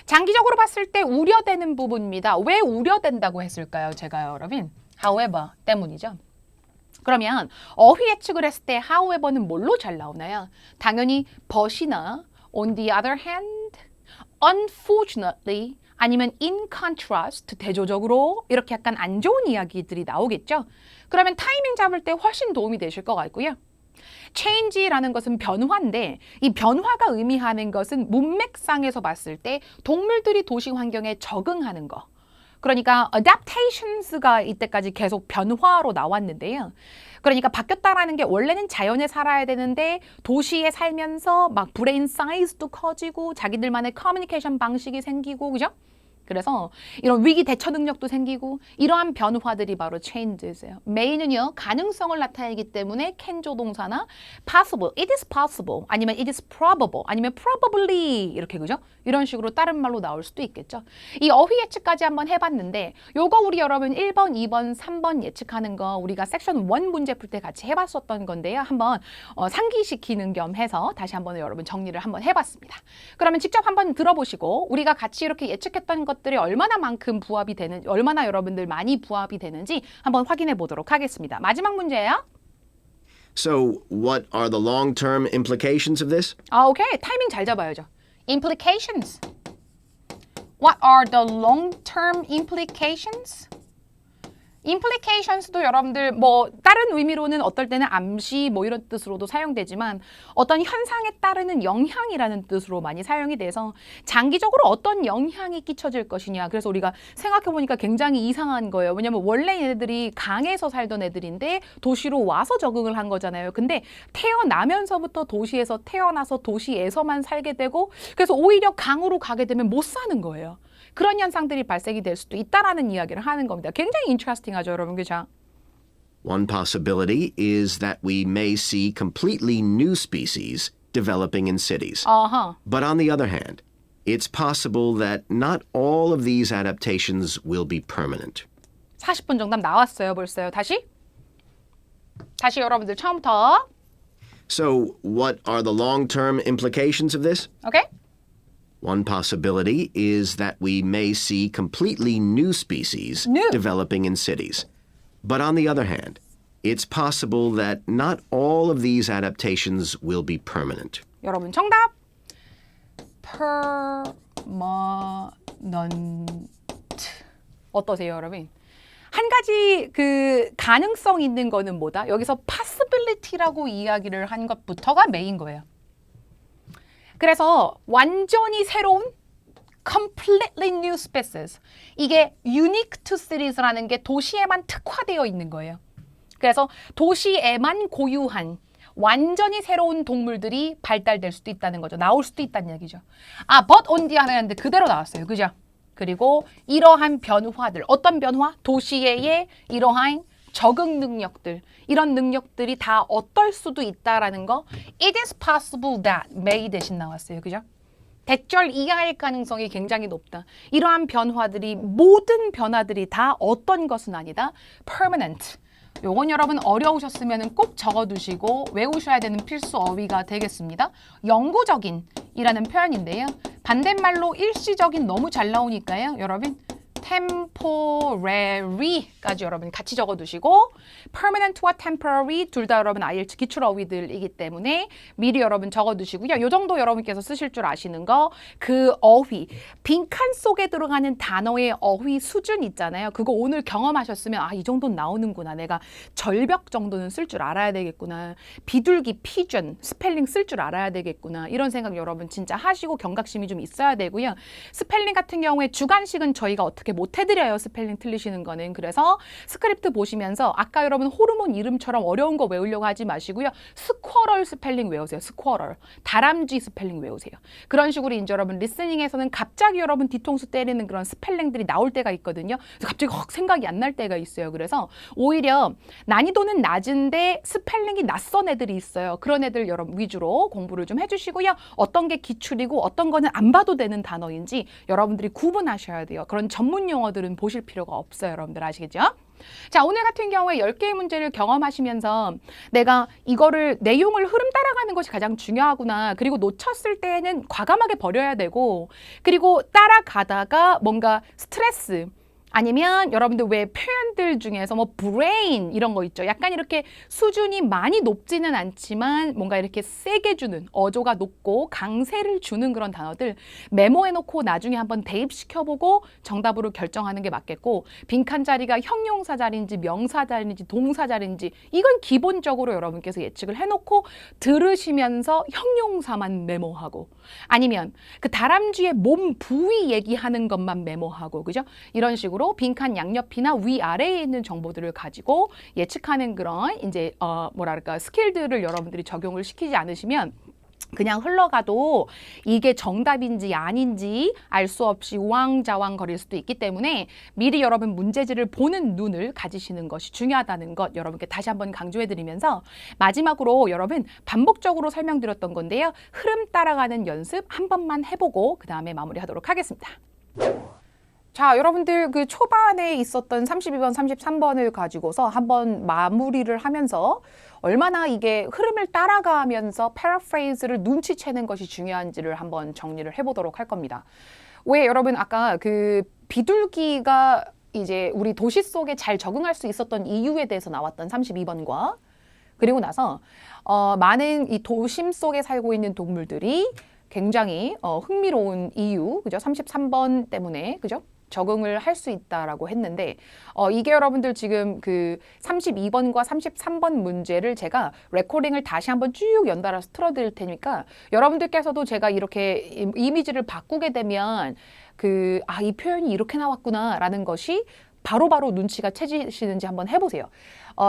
장기적으로 봤을 때 우려되는 부분입니다. 왜 우려된다고 했을까요? 제가요, 여러분? however 때문이죠. 그러면 어휘 예측을 했을 때 however는 뭘로 잘 나오나요? 당연히 but이나 on the other hand, unfortunately 아니면 in contrast, 대조적으로 이렇게 약간 안 좋은 이야기들이 나오겠죠? 그러면 타이밍 잡을 때 훨씬 도움이 되실 것 같고요. change라는 것은 변화인데 이 변화가 의미하는 것은 문맥상에서 봤을 때 동물들이 도시 환경에 적응하는 거. 그러니까 adaptations가 이때까지 계속 변화로 나왔는데요. 그러니까 바뀌었다라는 게 원래는 자연에 살아야 되는데 도시에 살면서 막 브레인 사이즈도 커지고 자기들만의 커뮤니케이션 방식이 생기고, 그죠? 그래서 이런 위기 대처 능력도 생기고 이러한 변화들이 바로 changes예요. main은요 가능성을 나타내기 때문에 can 조동사나 possible, it is possible 아니면 it is probable 아니면 probably 이렇게, 그죠? 이런 식으로 다른 말로 나올 수도 있겠죠. 이 어휘 예측까지 한번 해봤는데 요거 우리 여러분 1번, 2번, 3번 예측하는 거 우리가 섹션 1 문제 풀 때 같이 해봤었던 건데요. 한번 상기시키는 겸 해서 다시 한번 여러분 정리를 한번 해봤습니다. 그러면 직접 한번 들어보시고 우리가 같이 이렇게 예측했던 것들이 얼마나만큼 부합이 되는, 얼마나 여러분들 많이 부합이 되는지 한번 확인해 보도록 하겠습니다. 마지막 문제예요. So, what are the long-term implications of this? 오케이. 타이밍 잘 잡아야죠. Implications. What are the long-term implications? implications도 여러분들 뭐 다른 의미로는 어떨 때는 암시 뭐 이런 뜻으로도 사용되지만 어떤 현상에 따르는 영향이라는 뜻으로 많이 사용이 돼서 장기적으로 어떤 영향이 끼쳐질 것이냐. 그래서 우리가 생각해보니까 굉장히 이상한 거예요. 왜냐면 원래 얘네들이 강에서 살던 애들인데 도시로 와서 적응을 한 거잖아요. 근데 태어나면서부터 도시에서 태어나서 도시에서만 살게 되고 그래서 오히려 강으로 가게 되면 못 사는 거예요. 그런 현상들이 발생이 될 수도 있다라는 이야기를 하는 겁니다. 굉장히 인트레스팅하죠, 여러분, 그죠? One possibility is that we may see completely new species developing in cities. But on the other hand, it's possible that not all of these adaptations will be permanent. 40분 정답 나왔어요, 벌써요. 다시 여러분들 처음부터. So, what are the long-term implications of this? 오케이? One possibility is that we may see completely new species developing in cities. But on the other hand, it's possible that not all of these adaptations will be permanent. 여러분 정답. permanent. 어떠세요, 여러분? 한 가지 그 가능성 있는 거는 뭐다? 여기서 possibility라고 이야기를 한 것부터가 메인 거예요. 그래서 완전히 새로운 completely new species. 이게 unique to cities라는 게 도시에만 특화되어 있는 거예요. 그래서 도시에만 고유한 완전히 새로운 동물들이 발달될 수도 있다는 거죠. 나올 수도 있다는 얘기죠. but on the other hand 그대로 나왔어요. 그죠? 그리고 이러한 변화들, 어떤 변화? 도시의 이러한 적응 능력들, 이런 능력들이 다 어떨 수도 있다라는 거 It is possible that may 대신 나왔어요. 그죠? 대절 이하일 가능성이 굉장히 높다. 이러한 변화들이 모든 변화들이 다 어떤 것은 아니다. permanent. 요건 여러분 어려우셨으면 꼭 적어두시고 외우셔야 되는 필수 어휘가 되겠습니다. 영구적인 이라는 표현인데요. 반대말로 일시적인 너무 잘 나오니까요. 여러분 temporary까지 여러분 같이 적어두시고 permanent와 temporary 둘 다 여러분 IELTS 기출 어휘들이기 때문에 미리 여러분 적어두시고요. 이 정도 여러분께서 쓰실 줄 아시는 거 그 어휘, 빈칸 속에 들어가는 단어의 어휘 수준 있잖아요. 그거 오늘 경험하셨으면 이 정도는 나오는구나. 내가 절벽 정도는 쓸 줄 알아야 되겠구나. 비둘기, 피전, 스펠링 쓸 줄 알아야 되겠구나. 이런 생각 여러분 진짜 하시고 경각심이 좀 있어야 되고요. 스펠링 같은 경우에 주관식은 저희가 어떻게 못 해드려요. 스펠링 틀리시는 거는. 그래서 스크립트 보시면서 아까 여러분 호르몬 이름처럼 어려운 거 외우려고 하지 마시고요. 스쿼럴 스펠링 외우세요. 스쿼럴. 다람쥐 스펠링 외우세요. 그런 식으로 이제 여러분 리스닝에서는 갑자기 여러분 뒤통수 때리는 그런 스펠링들이 나올 때가 있거든요. 그래서 갑자기 확 생각이 안 날 때가 있어요. 그래서 오히려 난이도는 낮은데 스펠링이 낯선 애들이 있어요. 그런 애들 여러분 위주로 공부를 좀 해주시고요. 어떤 게 기출이고 어떤 거는 안 봐도 되는 단어인지 여러분들이 구분하셔야 돼요. 그런 전문 용어들은 보실 필요가 없어요. 여러분들 아시겠죠? 자, 오늘 같은 경우에 10개의 문제를 경험하시면서 내가 이거를 내용을 흐름 따라가는 것이 가장 중요하구나. 그리고 놓쳤을 때에는 과감하게 버려야 되고 그리고 따라가다가 뭔가 스트레스 아니면 여러분들 왜 표현들 중에서 뭐 brain 이런 거 있죠. 약간 이렇게 수준이 많이 높지는 않지만 뭔가 이렇게 세게 주는 어조가 높고 강세를 주는 그런 단어들 메모해놓고 나중에 한번 대입시켜보고 정답으로 결정하는 게 맞겠고 빈칸 자리가 형용사 자리인지 명사 자리인지 동사 자리인지 이건 기본적으로 여러분께서 예측을 해놓고 들으시면서 형용사만 메모하고 아니면 그 다람쥐의 몸 부위 얘기하는 것만 메모하고 그죠? 이런 식으로 빈칸 양옆이나 위아래에 있는 정보들을 가지고 예측하는 그런 이제 뭐랄까 스킬들을 여러분들이 적용을 시키지 않으시면 그냥 흘러가도 이게 정답인지 아닌지 알 수 없이 우왕좌왕 거릴 수도 있기 때문에 미리 여러분 문제지를 보는 눈을 가지시는 것이 중요하다는 것 여러분께 다시 한번 강조해드리면서 마지막으로 여러분 반복적으로 설명드렸던 건데요. 흐름 따라가는 연습 한 번만 해보고 그 다음에 마무리하도록 하겠습니다. 자, 여러분들 그 초반에 있었던 32번, 33번을 가지고서 한번 마무리를 하면서 얼마나 이게 흐름을 따라가면서 패러프레이즈를 눈치채는 것이 중요한지를 한번 정리를 해보도록 할 겁니다. 왜 여러분 아까 그 비둘기가 이제 우리 도시 속에 잘 적응할 수 있었던 이유에 대해서 나왔던 32번과 그리고 나서 많은 이 도심 속에 살고 있는 동물들이 굉장히 흥미로운 이유, 그죠? 33번 때문에, 그죠? 적응을 할 수 있다라고 했는데 이게 여러분들 지금 그 32번과 33번 문제를 제가 레코딩을 다시 한번 쭉 연달아서 틀어드릴 테니까 여러분들께서도 제가 이렇게 이미지를 바꾸게 되면 이 표현이 이렇게 나왔구나라는 것이 바로바로 눈치가 채지시는지 한번 해보세요.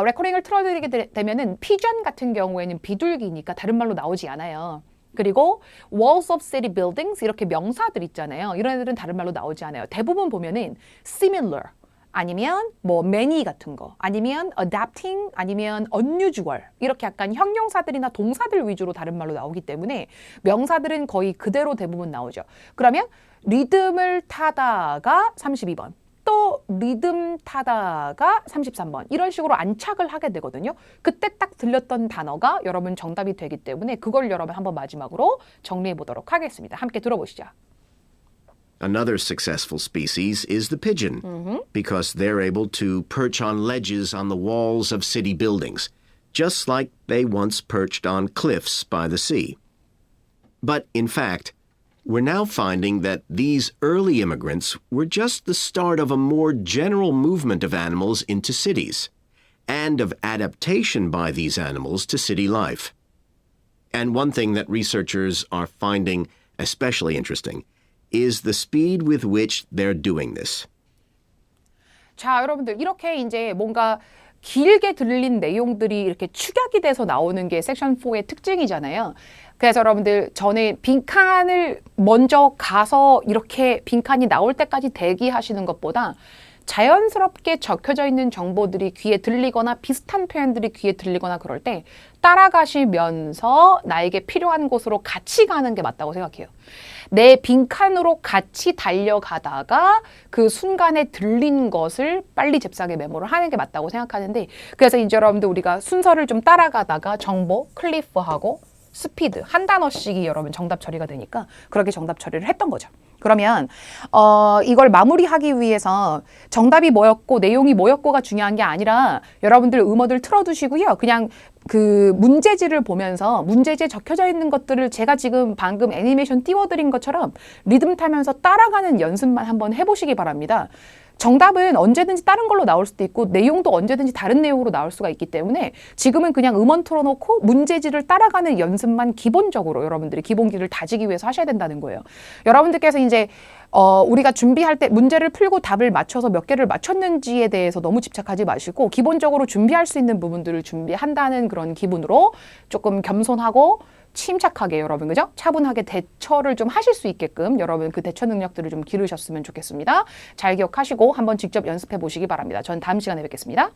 레코딩을 틀어드리게 되면은 피전 같은 경우에는 비둘기니까 다른 말로 나오지 않아요. 그리고 walls of city buildings 이렇게 명사들 있잖아요. 이런 애들은 다른 말로 나오지 않아요. 대부분 보면은 similar 아니면 뭐 many 같은 거 아니면 adapting 아니면 unusual 이렇게 약간 형용사들이나 동사들 위주로 다른 말로 나오기 때문에 명사들은 거의 그대로 대부분 나오죠. 그러면 리듬을 타다가 32번 또 리듬 타다가 33번 이런 식으로 안착을 하게 되거든요. 그때 딱 들렸던 단어가 여러분 정답이 되기 때문에 그걸 여러분 한번 마지막으로 정리해 보도록 하겠습니다. 함께 들어보시죠. Another successful species is the pigeon, because they're able to perch on ledges on the walls of city buildings, just like they once perched on cliffs by the sea. But in fact, we're now finding that these early immigrants were just the start of a more general movement of animals into cities, and of adaptation by these animals to city life. And one thing that researchers are finding especially interesting is the speed with which they're doing this. 자, 여러분들 이렇게 이제 뭔가 길게 들린 내용들이 이렇게 축약이 돼서 나오는 게 섹션 4의 특징이잖아요. 그래서 여러분들 전에 빈칸을 먼저 가서 이렇게 빈칸이 나올 때까지 대기하시는 것보다 자연스럽게 적혀져 있는 정보들이 귀에 들리거나 비슷한 표현들이 귀에 들리거나 그럴 때 따라가시면서 나에게 필요한 곳으로 같이 가는 게 맞다고 생각해요. 내 빈칸으로 같이 달려가다가 그 순간에 들린 것을 빨리 잽싸게 메모를 하는 게 맞다고 생각하는데 그래서 이제 여러분들 우리가 순서를 좀 따라가다가 정보, 클리프하고 스피드 한 단어씩이 여러분 정답 처리가 되니까 그렇게 정답 처리를 했던 거죠. 그러면 이걸 마무리하기 위해서 정답이 뭐였고 내용이 뭐였고가 중요한 게 아니라 여러분들 음어들 틀어두시고요. 그냥 그 문제지를 보면서 문제지에 적혀져 있는 것들을 제가 지금 방금 애니메이션 띄워드린 것처럼 리듬 타면서 따라가는 연습만 한번 해보시기 바랍니다. 정답은 언제든지 다른 걸로 나올 수도 있고 내용도 언제든지 다른 내용으로 나올 수가 있기 때문에 지금은 그냥 음원 틀어놓고 문제지를 따라가는 연습만 기본적으로 여러분들이 기본기를 다지기 위해서 하셔야 된다는 거예요. 여러분들께서 이제 우리가 준비할 때 문제를 풀고 답을 맞춰서 몇 개를 맞췄는지에 대해서 너무 집착하지 마시고 기본적으로 준비할 수 있는 부분들을 준비한다는 그런 기분으로 조금 겸손하고 침착하게 여러분 그죠? 차분하게 대처를 좀 하실 수 있게끔 여러분 그 대처 능력들을 좀 기르셨으면 좋겠습니다. 잘 기억하시고 한번 직접 연습해 보시기 바랍니다. 전 다음 시간에 뵙겠습니다.